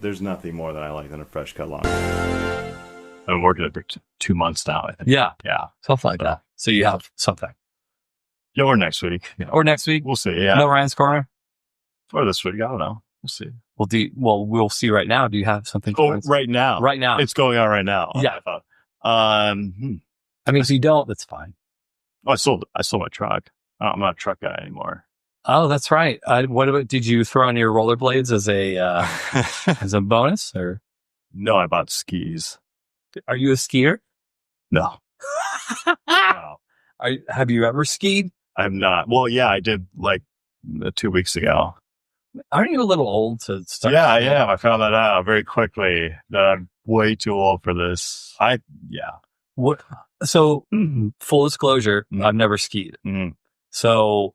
There's nothing more that I like than a fresh cut long. I've been working it for 2 months now, I think. Yeah. Yeah. Something like that. So you have something. Yeah, or next week. Yeah. Or next week. We'll see. Yeah. No Ryan's Corner? Or this week. I don't know. We'll see. We'll see right now. Do you have something? Right now. Right now. It's going on right now. Yeah. I mean, if you don't, that's fine. Oh, I sold my truck. I'm not a truck guy anymore. Oh, that's right. What about, did you throw on your rollerblades as a bonus, or? No, I bought skis. Are you a skier? No. No. Have you ever skied? I'm not. Well, yeah, I did like 2 weeks ago. Aren't you a little old to start? Yeah, I am. I found that out very quickly that I'm way too old for this. What? So, full disclosure, I've never skied. Mm-hmm. So,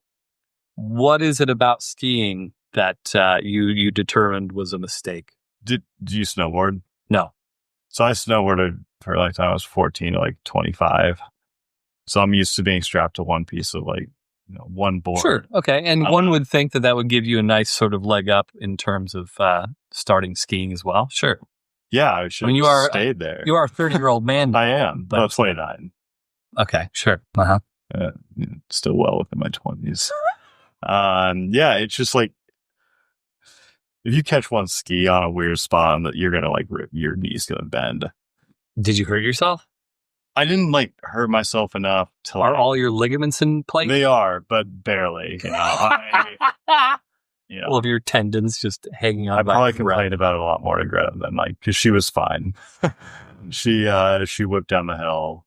what is it about skiing that you determined was a mistake? Did you snowboard? No. So I snowboarded for like I was 14 to like 25. So I'm used to being strapped to one piece of one board. Sure. Okay. And one would think that would give you a nice sort of leg up in terms of starting skiing as well. Sure. Yeah, I should have stayed there. You are a 30-year-old man. I am. But 29. Okay. Sure. Uh-huh. Still well within my 20s. Yeah, it's just like if you catch one ski on a weird spot, you're gonna your knee's gonna bend. Did you hurt yourself? I didn't hurt myself enough to. Are all your ligaments in place? They are, but barely. All of your tendons just hanging on. I probably complained about it a lot more to Greta than because she was fine. She whipped down the hill.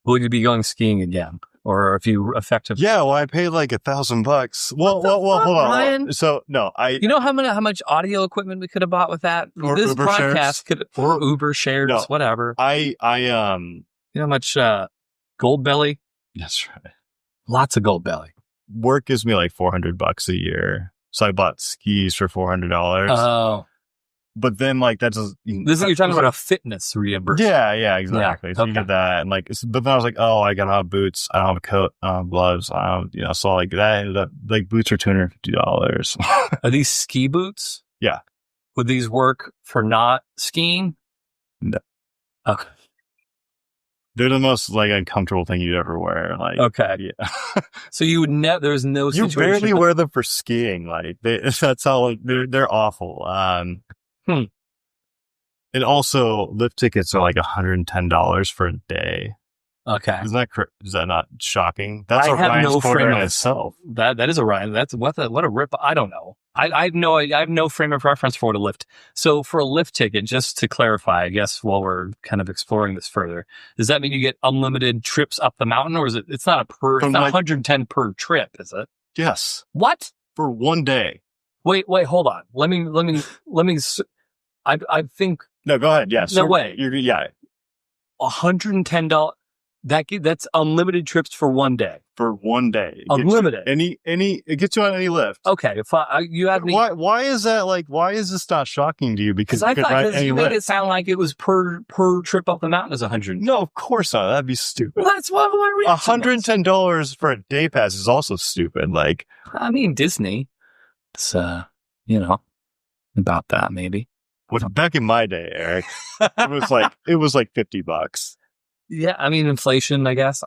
Will you be going skiing again? Or if you effectively... Yeah, well, I paid like $1,000. Well, hold on. Ryan? So, no, You know how much audio equipment we could have bought with that? Or this Uber podcast shares? or Uber shares, whatever. You know how much Gold Belly? That's right. Lots of Gold Belly. Work gives me like $400 a year. So I bought skis for $400. Oh. But then that does... This is you're talking about a fitness reimbursement. Yeah, exactly. Yeah, so you get that. And but then I was like, oh, I gotta have boots. I don't have a coat, gloves. I don't, so that ended up, boots are $250. Are these ski boots? Yeah. Would these work for not skiing? No. Okay. They're the most like uncomfortable thing you'd ever wear. Like, Okay. yeah. So you would never, there's no You situation. barely wear them for skiing. Like that's how like, they're awful. And also lift tickets are like $110 for a day. Okay. Is that not shocking? That's I a have Ryan's no Corner frame in of itself. that is a Ryan. That's what a rip. I don't know. I have no frame of reference for what a lift. So for a lift ticket, just to clarify, I guess while we're kind of exploring this further, does that mean you get unlimited trips up the mountain, or is it's not it's not 110 per trip, is it? Yes. What? For one day. Wait, hold on. Let me I think No, go ahead. Yes. No way. Yeah. $110. That's unlimited trips for one day. For one day. Unlimited. It gets you on any lift. Okay. If you had me. Why is that like, why is this not shocking to you? Because I thought you made it sound like it was per trip up the mountain is 100. No, of course not. That'd be stupid. Well, that's what my reaction was. $110 for a day pass is also stupid. Like, I mean, Disney. It's, about that maybe. Back in my day, Eric, it was like $50. Yeah, I mean, inflation, I guess.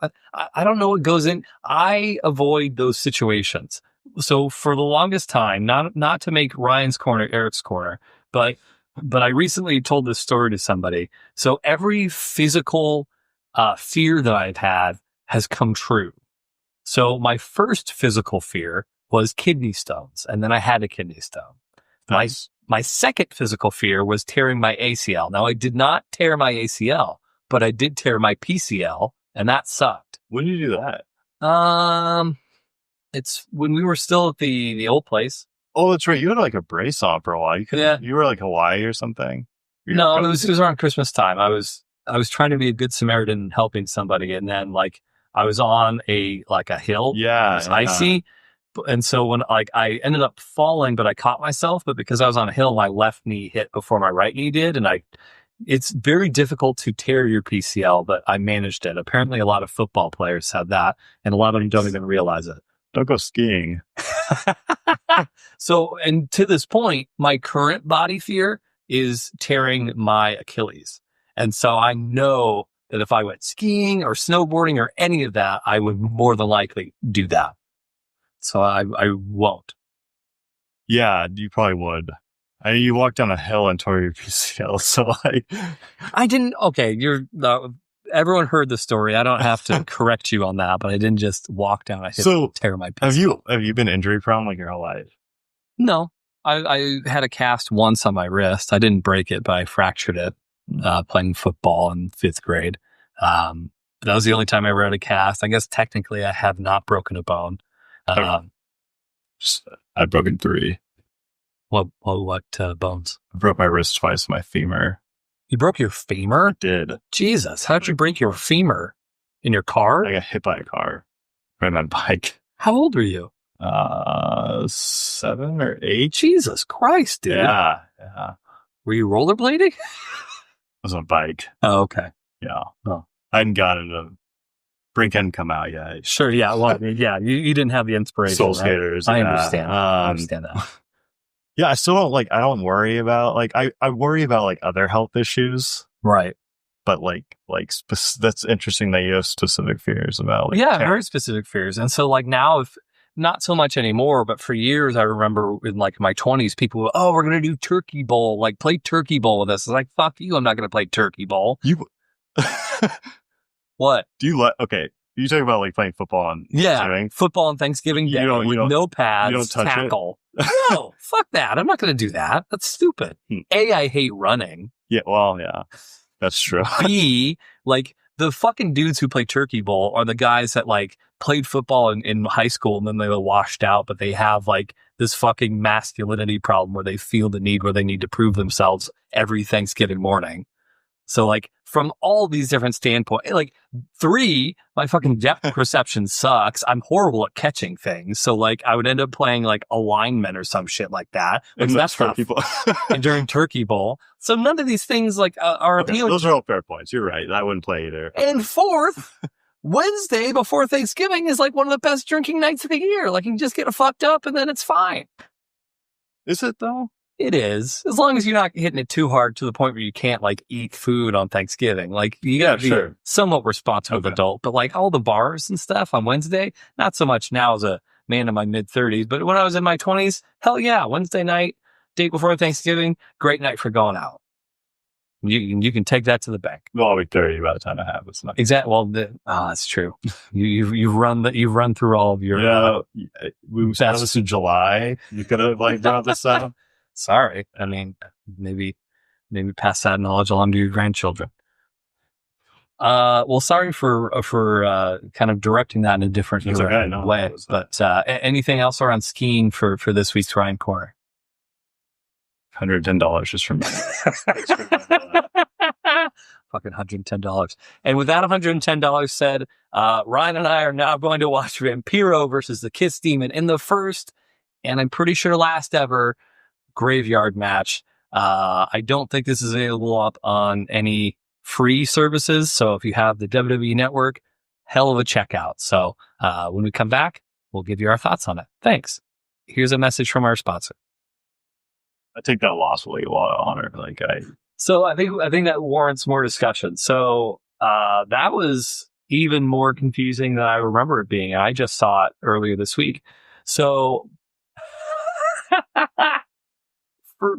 I don't know what goes in. I avoid those situations. So for the longest time, not to make Ryan's Corner Eric's Corner, but I recently told this story to somebody. So every physical fear that I've had has come true. So my first physical fear was kidney stones, and then I had a kidney stone. Nice. My second physical fear was tearing my ACL. Now, I did not tear my ACL, but I did tear my PCL, and that sucked. When did you do that? It's when we were still at the old place. Oh, that's right. You had like a brace on for a while. You were like Hawaii or something. No, it was around Christmas time. I was trying to be a good Samaritan helping somebody, and then like I was on a hill. Yeah, it was icy. And so when I ended up falling, but I caught myself, but because I was on a hill, my left knee hit before my right knee did. And it's very difficult to tear your PCL, but I managed it. Apparently a lot of football players have that, and a lot of them don't even realize it. Don't go skiing. So, and to this point, my current body fear is tearing my Achilles. And so I know that if I went skiing or snowboarding or any of that, I would more than likely do that. So I won't. Yeah, you probably would. You walked down a hill and tore your PCL, so I didn't. Okay, everyone heard the story. I don't have to correct you on that, but I didn't just walk down a hill and tear my PCL. Have you been injury prone like your whole life? No, I had a cast once on my wrist. I didn't break it, but I fractured it playing football in 5th grade. That was the only time I ever had a cast. I guess technically I have not broken a bone. I've broken 3. What bones? I broke my wrist twice, my femur. You broke your femur? I did. Jesus, how'd you break your femur? In your car? I got hit by a car. Riding on a bike. How old were you? 7 or 8. Jesus Christ, dude. Yeah. Were you rollerblading? I was on a bike. Oh, okay. Yeah. Oh. I hadn't gotten to Brink hadn't come out yet. Sure, yeah. Well, yeah, you didn't have the inspiration. Soul right? Skaters. I yeah. understand. I understand that. Yeah, I still don't I don't worry about I worry about other health issues. Right. But that's interesting that you have specific fears about. Very specific fears. And so now, if not so much anymore, but for years, I remember in my 20s, people were, we're going to do turkey bowl, play turkey bowl with us. It's like, fuck you. I'm not going to play turkey bowl. What? Do you okay. You talk about playing football on Thanksgiving? Football on Thanksgiving Day with no pads, you don't touch tackle. No, fuck that. I'm not going to do that. That's stupid. A, I hate running. Yeah, well, yeah, that's true. B, the fucking dudes who play turkey bowl are the guys that played football in high school and then they were washed out, but they have this fucking masculinity problem where they feel the need where they need to prove themselves every Thanksgiving morning. So from all these different standpoints, 3, my fucking depth perception sucks. I'm horrible at catching things. So I would end up playing a lineman or some shit like that. And that's for people during Turkey Bowl. So none of these things are appealing. Those are all fair points. You're right. I wouldn't play either. And 4th, Wednesday before Thanksgiving is one of the best drinking nights of the year. You can just get fucked up and then it's fine. Is it though? It is, as long as you're not hitting it too hard to the point where you can't like eat food on Thanksgiving. Like you gotta be a somewhat responsible adult, but like all the bars and stuff on Wednesday, not so much now as a man in my mid-30s, but when I was in my 20s, hell yeah, Wednesday night, day before Thanksgiving, great night for going out. You can take that to the bank. Well, I'll be 30 by the time I have. It's not exactly. Well, that's true. You've run through all of your. We was in July. You could have like brought this up. Sorry. I mean, maybe pass that knowledge along to your grandchildren. Well, sorry for kind of directing that in a different way. But anything else around skiing for this week's Ryan Corner? $110 just from me. Fucking $110. And with that $110 said, Ryan and I are now going to watch Vampiro versus the Kiss Demon in the first, and I'm pretty sure last ever, graveyard match. I don't think this is available up on any free services. So if you have the WWE Network, hell of a checkout. So when we come back, we'll give you our thoughts on it. Thanks. Here's a message from our sponsor. I take that loss with a lot of honor. So I think that warrants more discussion. So that was even more confusing than I remember it being. I just saw it earlier this week. So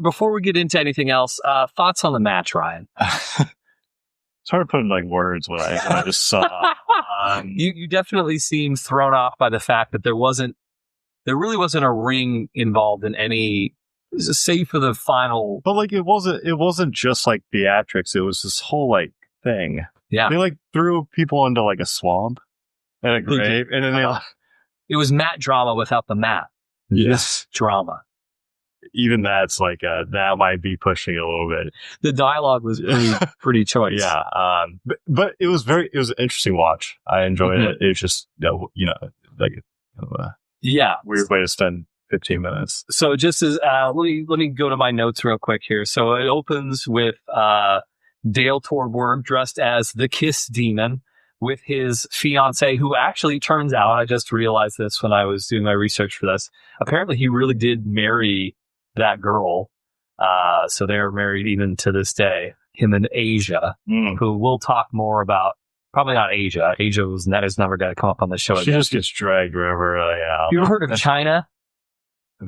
before we get into anything else, thoughts on the match, Ryan? It's hard to put in like words when I just saw. You definitely seemed thrown off by the fact that there really wasn't a ring involved in any. It was safe for the final. But like it wasn't just like theatrics. It was this whole like thing. Yeah. They like threw people into like a swamp and a grave, and then it was mat drama without the mat. Yes. Drama. Even that's like that might be pushing a little bit. The dialogue was pretty choice. Yeah. But it was an interesting watch. I enjoyed it. It was just like weird way to spend 15 minutes. So just as let me go to my notes real quick here. So it opens with Dale Torborg dressed as the Kiss Demon with his fiance, who actually turns out, I just realized this when I was doing my research for this, apparently he really did marry that girl. So they're married even to this day, him and Asia, who we'll talk more about. Probably not Asia. Asia is never going to come up on the show. She just gets dragged wherever. You ever heard of China?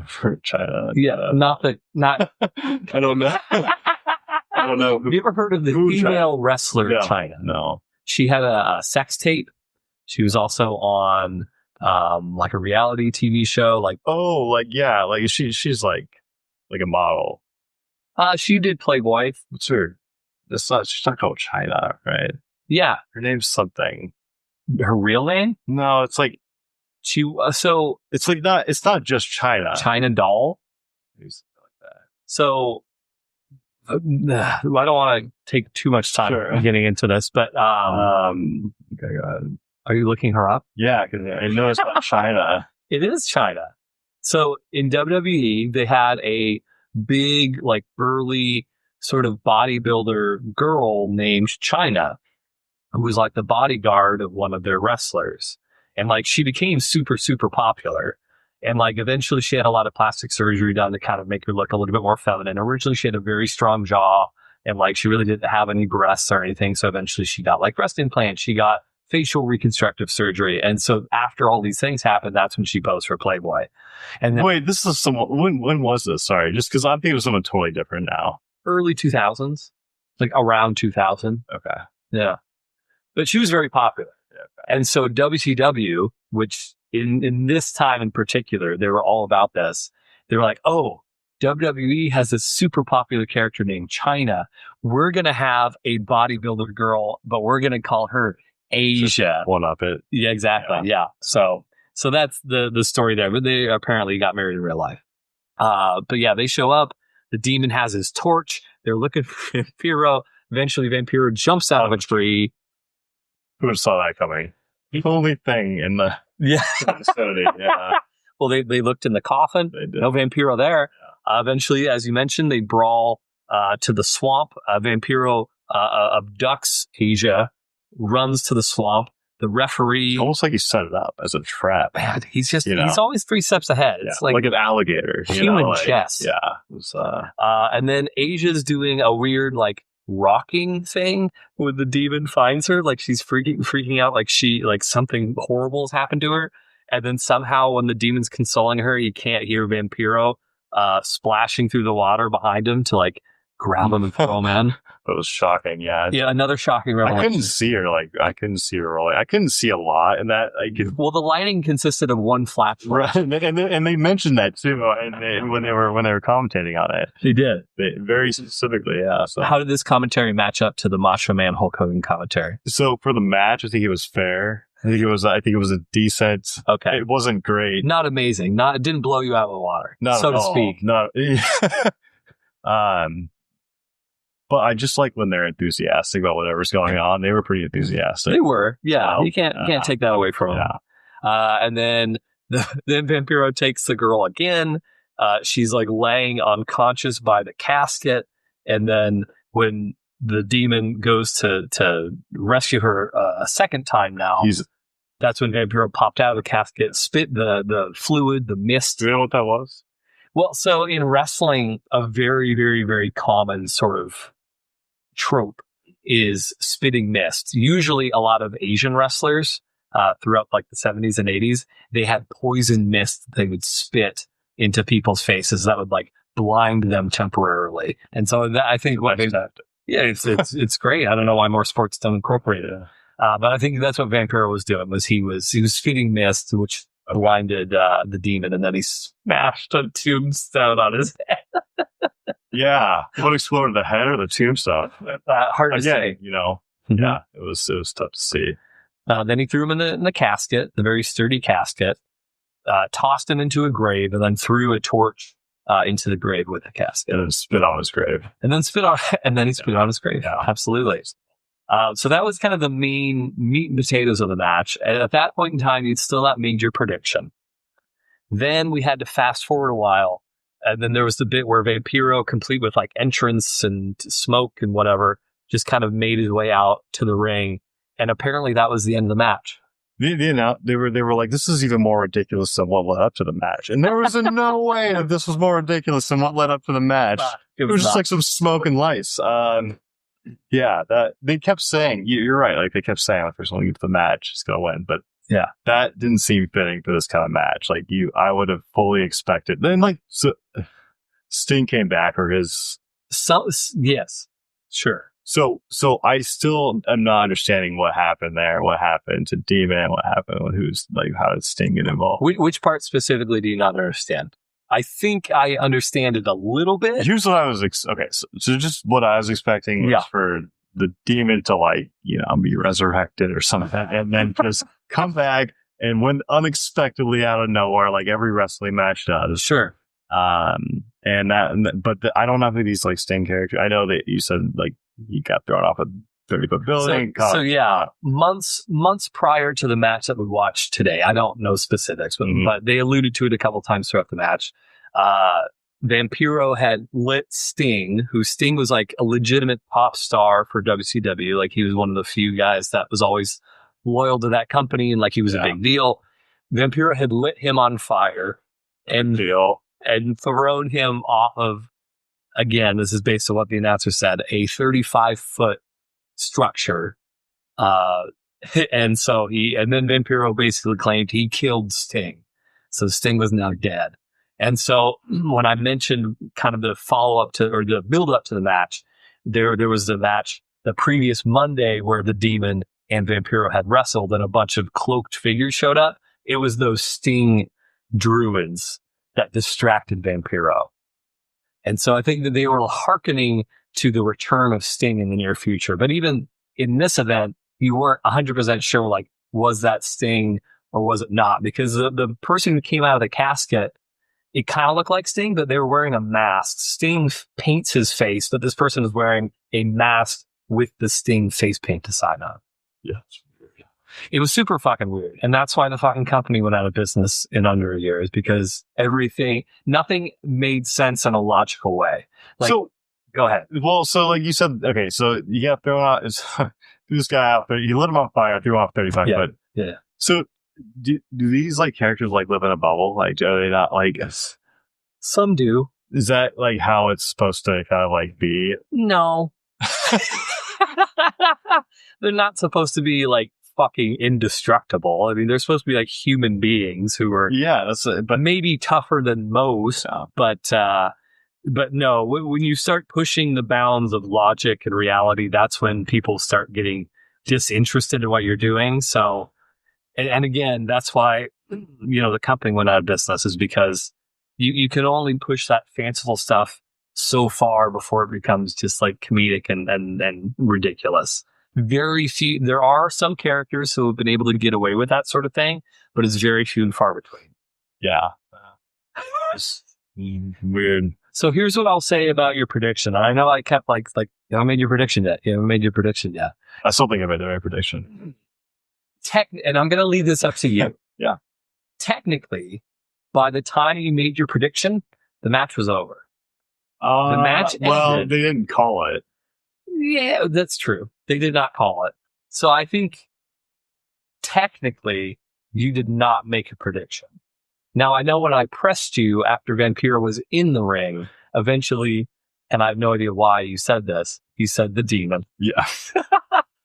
For China. Yeah, not. I don't know. I don't know. Have you ever heard of the female wrestler China? No. She had a sex tape. She was also on like a reality TV show. She's like a model. She did Playboy. What's her? She's not called China, right? Yeah, her name's something. Her real name? No, it's like. It's not just China doll. Maybe something like that. So I don't want to take too much time getting into this, but okay, go ahead. Are you looking her up? Yeah, because I know it's not China. It is China. So in WWE, they had a big, like burly sort of bodybuilder girl named China, who was like the bodyguard of one of their wrestlers. And like she became super, super popular. And like eventually she had a lot of plastic surgery done to kind of make her look a little bit more feminine. Originally she had a very strong jaw and like she really didn't have any breasts or anything. So eventually she got like breast implants. She got facial reconstructive surgery. And so after all these things happened, that's when she posed for Playboy. And then, wait, this is when was this? Sorry, just because I'm thinking of someone totally different now. Early 2000s, like around 2000. Okay. Yeah. But she was very popular. And so WCW, which in this time in particular, they were all about this. They were like, oh, WWE has a super popular character named China. We're going to have a bodybuilder girl, but we're going to call her Asia. One up it. Yeah, exactly. Yeah. So that's the story there. But they apparently got married in real life. But yeah, they show up. The demon has his torch. They're looking for Vampiro. Eventually, Vampiro jumps out of a tree. Who saw that coming? The only thing in the vicinity. Yeah. Well, they looked in the coffin. No Vampiro there. Yeah. Eventually, as you mentioned, they brawl to the swamp. Vampiro abducts Asia, runs to the swamp. The referee, almost like he set it up as a trap. Man, he's always 3 steps ahead. It's like an alligator. Human chess. Yeah. It was, and then Asia's doing a weird like rocking thing when the demon finds her. Like she's freaking out, like something horrible has happened to her. And then somehow when the demon's consoling her, you can't hear Vampiro splashing through the water behind him to like grab him and throw him in. It was shocking, yeah. Yeah, another shocking revelation. I couldn't see her rolling. I couldn't see a lot in that. Well, the lighting consisted of one flash. Right, and they mentioned that too, when they were commentating on it. They did. Very specifically, yeah. So. How did this commentary match up to the Macho Man Hulk Hogan commentary? So for the match, I think it was fair. I think it was a decent. Okay. It wasn't great. Not amazing. It didn't blow you out of the water. Not so at to all. speak. Not. But I just like when they're enthusiastic about whatever's going on. They were pretty enthusiastic. They were, yeah. You can't take that away from them. And then Vampiro takes the girl again. She's like laying unconscious by the casket, and then when the demon goes to rescue her a second time now, that's when Vampiro popped out of the casket, spit the fluid, the mist. Do you know what that was? Well, so in wrestling, a very, very, very common sort of trope is spitting mist. Usually a lot of Asian wrestlers throughout like the 70s and 80s, they had poison mist they would spit into people's faces that would like blind them temporarily. And so I think it's great. I don't know why more sports don't incorporate it. But I think that's what Vampiro was doing, was he was spitting mist, which blinded the demon, and then he smashed a tombstone on his head. Yeah. What exploded, the head or the tombstone? Hard to say. Mm-hmm. Yeah, it was tough to see. Then he threw him in the casket, the very sturdy casket, tossed him into a grave, and then threw a torch into the grave with the casket. And then spit on his grave. And then spit on his grave. Yeah. Absolutely. So that was kind of the main meat and potatoes of the match. And at that point in time, you'd still not made your prediction. Then we had to fast forward a while. And then there was the bit where Vampiro, complete with like entrance and smoke and whatever, just kind of made his way out to the ring. And apparently that was the end of the match. They were like, this is even more ridiculous than what led up to the match. And there was no way that this was more ridiculous than what led up to the match. It was just like some smoke and lights. Yeah, that they kept saying, you're right. Like they kept saying, like, there's only the match is going to win. But yeah, that didn't seem fitting for this kind of match. Like I would have fully expected. Then Sting came back, or his. Yes, sure. So I still am not understanding what happened there. What happened to Demon? What happened with how did Sting get involved? Which part specifically do you not understand? I think I understand it a little bit. Here's what I was so just what I was expecting was for the demon to be resurrected or something, and then just come back and win unexpectedly out of nowhere, like every wrestling match does. Sure. But I don't have these like Sting characters. I know that you said like he got thrown off a 30-foot building. So months prior to the match that we watched today, I don't know specifics, but they alluded to it a couple times throughout the match. Vampiro had lit Sting, who Sting was like a legitimate pop star for WCW. Like he was one of the few guys that was always loyal to that company, and like he was a big deal. Vampiro had lit him on fire and thrown him off of, again, this is based on what the announcer said, a 35-foot structure. And then Vampiro basically claimed he killed Sting. So Sting was now dead. And so when I mentioned kind of the follow-up to, or the build-up to the match, there was the match the previous Monday where the Demon and Vampiro had wrestled and a bunch of cloaked figures showed up. It was those Sting druids that distracted Vampiro. And so I think that they were hearkening to the return of Sting in the near future. But even in this event, you weren't 100% sure, like, was that Sting or was it not? Because the person who came out of the casket, it kind of looked like Sting, but they were wearing a mask. Sting paints his face, but this person is wearing a mask with the Sting face paint design on. Yeah. It was super fucking weird. And that's why the fucking company went out of business in under a year, is because nothing made sense in a logical way. Like, so, go ahead. Well, so like you said, okay, so you got thrown out. threw this guy out there. You lit him on fire, threw him off 35 foot. Yeah. So do these like characters like live in a bubble? Like, are they not like? Some do. Is that like how it's supposed to kind of like be? No. They're not supposed to be like fucking indestructible. I mean, they're supposed to be like human beings who are but maybe tougher than most. But no, when you start pushing the bounds of logic and reality, that's when people start getting disinterested in what you're doing. So, and again, that's why, the company went out of business, is because you can only push that fanciful stuff so far before it becomes just like comedic and ridiculous. Very few, there are some characters who have been able to get away with that sort of thing, but it's very few and far between. Yeah. It's weird. So here's what I'll say about your prediction. I know I kept like, you haven't made your prediction yet. You haven't made your prediction yet. I still think I made the right prediction. And I'm going to leave this up to you. Yeah. Technically, by the time you made your prediction, the match was over. The match ended. Well, they didn't call it. Yeah, that's true. They did not call it. So I think technically you did not make a prediction. Now, I know when I pressed you after Vampiro was in the ring, eventually, and I have no idea why you said this, you said the demon. Yeah.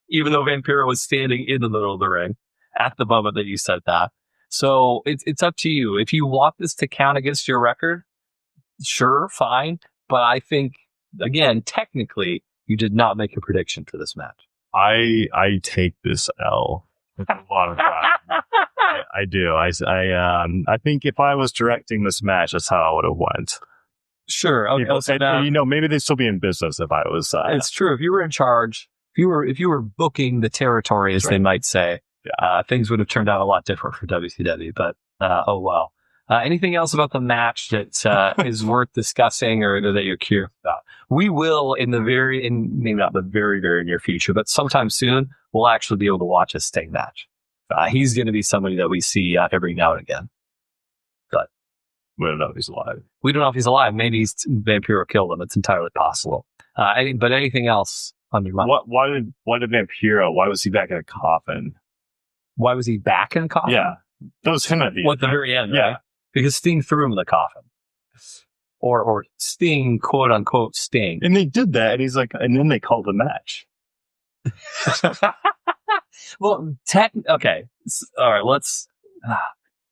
Even though Vampiro was standing in the middle of the ring at the moment that you said that. So it's up to you. If you want this to count against your record, sure, fine. But I think, again, technically, you did not make a prediction for this match. I take this L with a lot of pride. I do. I think if I was directing this match, that's how I would have went. Sure. Okay. Maybe they'd still be in business if I was. It's true. If you were in charge, if you were booking the territory, as they might say, things would have turned out a lot different for WCW. But oh well. Anything else about the match that is worth discussing or that you're curious about? We will maybe not the very, very near future, but sometime soon, we'll actually be able to watch a Sting match. He's going to be somebody that we see every now and again. But we don't know if he's alive. We don't know if he's alive. Maybe Vampiro killed him. It's entirely possible. But anything else on your mind? Why did Vampiro? Why was he back in a coffin? Why was he back in a coffin? Yeah, that was him at the the very end. Yeah, right? Because Sting threw him in the coffin, or Sting, quote unquote, Sting. And they did that, and he's like, and then they called the match. Well, okay. All right, let's...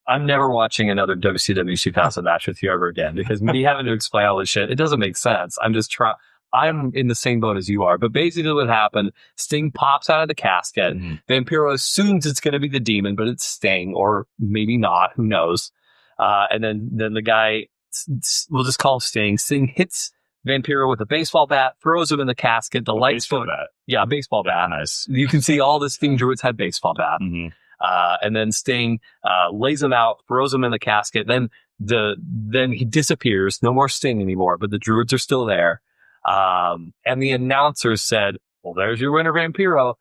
I'm never watching another WCW 2000 match with you ever again, because me having to explain all this shit, it doesn't make sense. I'm in the same boat as you are. But basically what happened, Sting pops out of the casket. Mm-hmm. Vampiro assumes it's going to be the demon, but it's Sting, or maybe not. Who knows? And then the guy, we'll just call him Sting. Sting hits Vampiro with a baseball bat, throws him in the casket. The lights go. Yeah, baseball bat. Nice. You can see all the Sting druids had baseball bat. Mm-hmm. And then Sting lays him out, throws him in the casket. Then he disappears. No more Sting anymore, but the druids are still there. And the announcer said, "Well, there's your winner, Vampiro."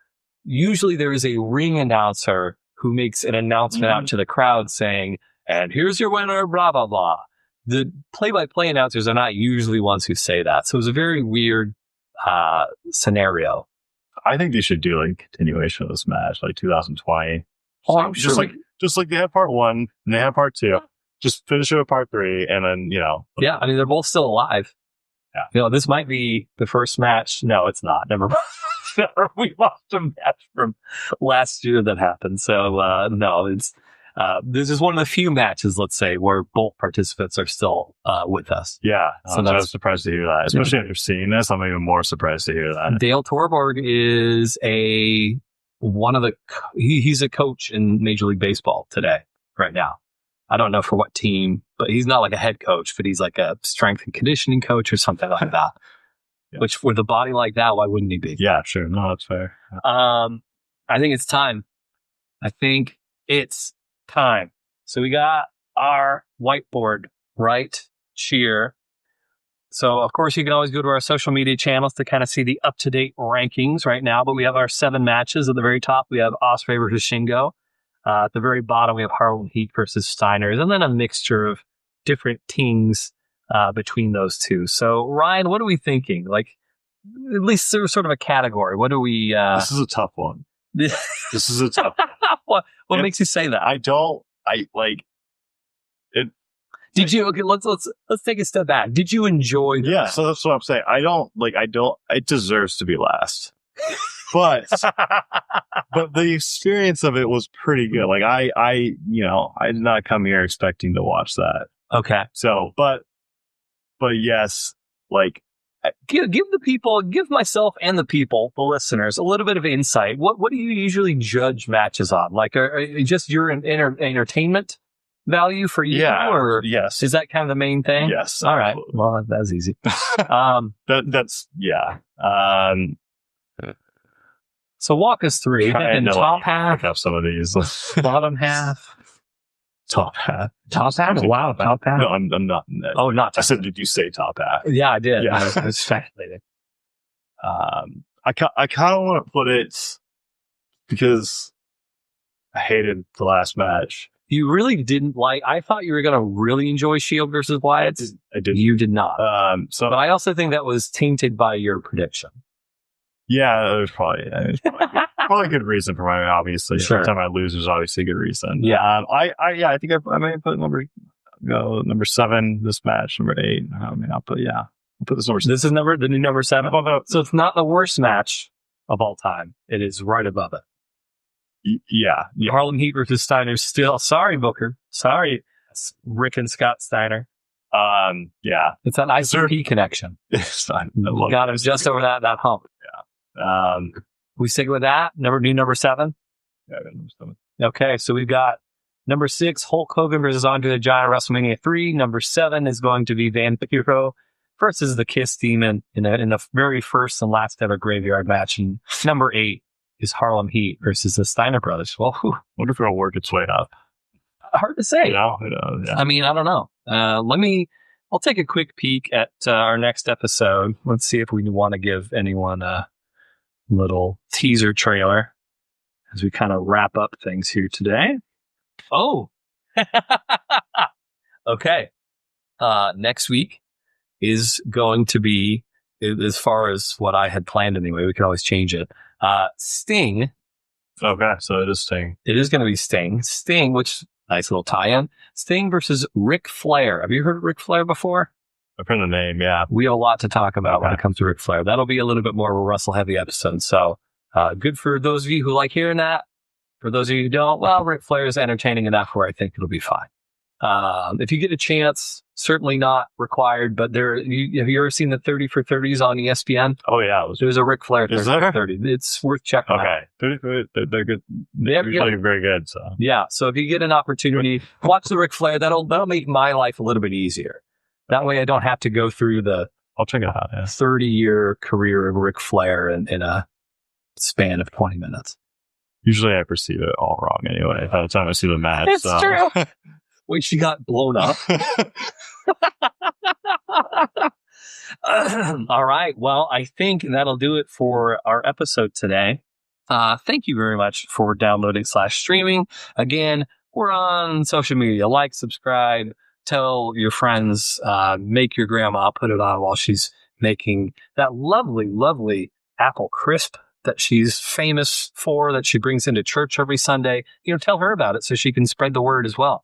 Usually there is a ring announcer who makes an announcement out to the crowd saying, "And here's your winner, blah, blah, blah." The play-by-play announcers are not usually ones who say that. So it was a very weird scenario. I think they should do like continuation of this match, like 2020. Oh, I'm sure. Just like they had part 1 and they had part 2. Just finish it with part 3, and then Yeah, I mean they're both still alive. Yeah. This might be the first match. No, it's not. Never mind. We lost a match from last year that happened. So no, it's this is one of the few matches, let's say, where both participants are still with us. Yeah, so I was surprised to hear that. Especially after seeing this, I'm even more surprised to hear that. Dale Torborg is he's a coach in Major League Baseball today, right now. I don't know for what team, but he's not like a head coach, but he's like a strength and conditioning coach or something like that. Yeah. Which, with a body like that, why wouldn't he be? Yeah, sure. No, that's fair. I think it's time. So we got our whiteboard, right? Cheer. So, of course, you can always go to our social media channels to kind of see the up-to-date rankings right now. But we have our 7 matches. At the very top, we have Ospreay versus Shingo. At the very bottom, we have Harlem Heat versus Steiners. And then a mixture of different teams between those two. So, Ryan, what are we thinking? Like, at least sort of a category. What do we? This is a tough one. This is a tough one. What makes you say that? Did you? Okay, let's take a step back. Did you enjoy this? Yeah, so that's what I'm saying. It deserves to be last. But the experience of it was pretty good. Like I did not come here expecting to watch that. Okay. So, but yes, like give myself and the people, the listeners, a little bit of insight. What do you usually judge matches on? Like, are just your entertainment value for you? Yeah. Or yes. Is that kind of the main thing? Yes. All right. Well, that's easy. That's yeah. So walk us through. Top half. Pick up some of these. Bottom half. Top half. Top half. Wow. Top half. No, I'm not. Oh, not. I said, did you say top half? Yeah, I did. Yeah. I was speculating. I kind of want to put it because I hated the last match. You really didn't like. I thought you were going to really enjoy Shield versus Wyatt. I did. You did not. But I also think that was tainted by your prediction. Yeah, there's probably a good reason for mine. Obviously, sure. Every time I lose, there's obviously a good reason. Yeah. I think I may put number 7 this match, number 8. I mean, I'll put this number. This is the new number 7. So it's not the worst match of all time. It is right above it. Yeah. Harlem Heat versus Steiner still. Sorry, Booker. Sorry, Rick and Scott Steiner. Yeah. It's that ICP connection. It's fine. You got him just over that hump. We stick with that. New number 7. Yeah, number 7. Okay, so we've got number 6, Hulk Hogan versus Andre the Giant, WrestleMania 3. Number 7 is going to be Vampiro versus the Kiss Demon in the very first and last ever graveyard match. And number 8 is Harlem Heat versus the Steiner Brothers. Well, wonder if it'll work its way up. Hard to say. Yeah. I mean, I don't know. I'll take a quick peek at our next episode. Let's see if we want to give anyone a little teaser trailer as we kind of wrap up things here today. Oh, okay. Next week is going to be, as far as what I had planned anyway, we could always change it. Sting. Okay, so it is Sting. It is going to be Sting. Sting, which nice little tie-in. Sting versus Ric Flair. Have you heard of Ric Flair before? I've heard the name, yeah. We have a lot to talk about when it comes to Ric Flair. That'll be a little bit more of a wrestle-heavy episode. So, good for those of you who like hearing that. For those of you who don't, well, Ric Flair is entertaining enough where I think it'll be fine. If you get a chance, certainly not required, but have you ever seen the 30 for 30s on ESPN? Oh, yeah. There's a Ric Flair 30 for 30. It's worth checking out. Okay. 30 for 30, they're good. They're usually very good. So. Yeah. So if you get an opportunity, watch the Ric Flair. That'll make my life a little bit easier. That way I don't have to go through I'll check it out. Yeah. 30-year career of Ric Flair in a span of 20 minutes. Usually I perceive it all wrong anyway by the time I see the match. It's true. Wait, she got blown up. All right. Well, I think that'll do it for our episode today. Thank you very much for downloading / streaming. Again, we're on social media. Like, subscribe, tell your friends, make your grandma put it on while she's making that lovely, lovely apple crisp that she's famous for, that she brings into church every Sunday. Tell her about it so she can spread the word as well.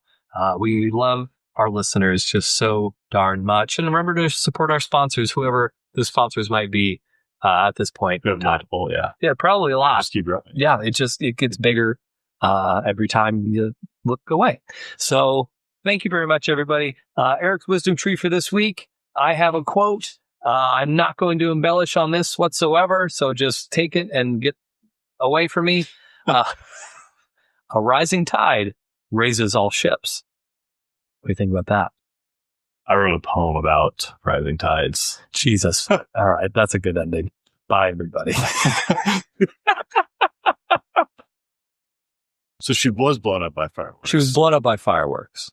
We love our listeners just so darn much. And remember to support our sponsors, whoever the sponsors might be at this point. Multiple, yeah. Yeah, probably a lot. Just keep growing. Yeah, it gets bigger every time you look away. So thank you very much, everybody. Eric's Wisdom Tree for this week. I have a quote. I'm not going to embellish on this whatsoever, so just take it and get away from me. A rising tide raises all ships. What do you think about that? I wrote a poem about rising tides. Jesus. All right, that's a good ending. Bye, everybody. So she was blown up by fireworks. She was blown up by fireworks.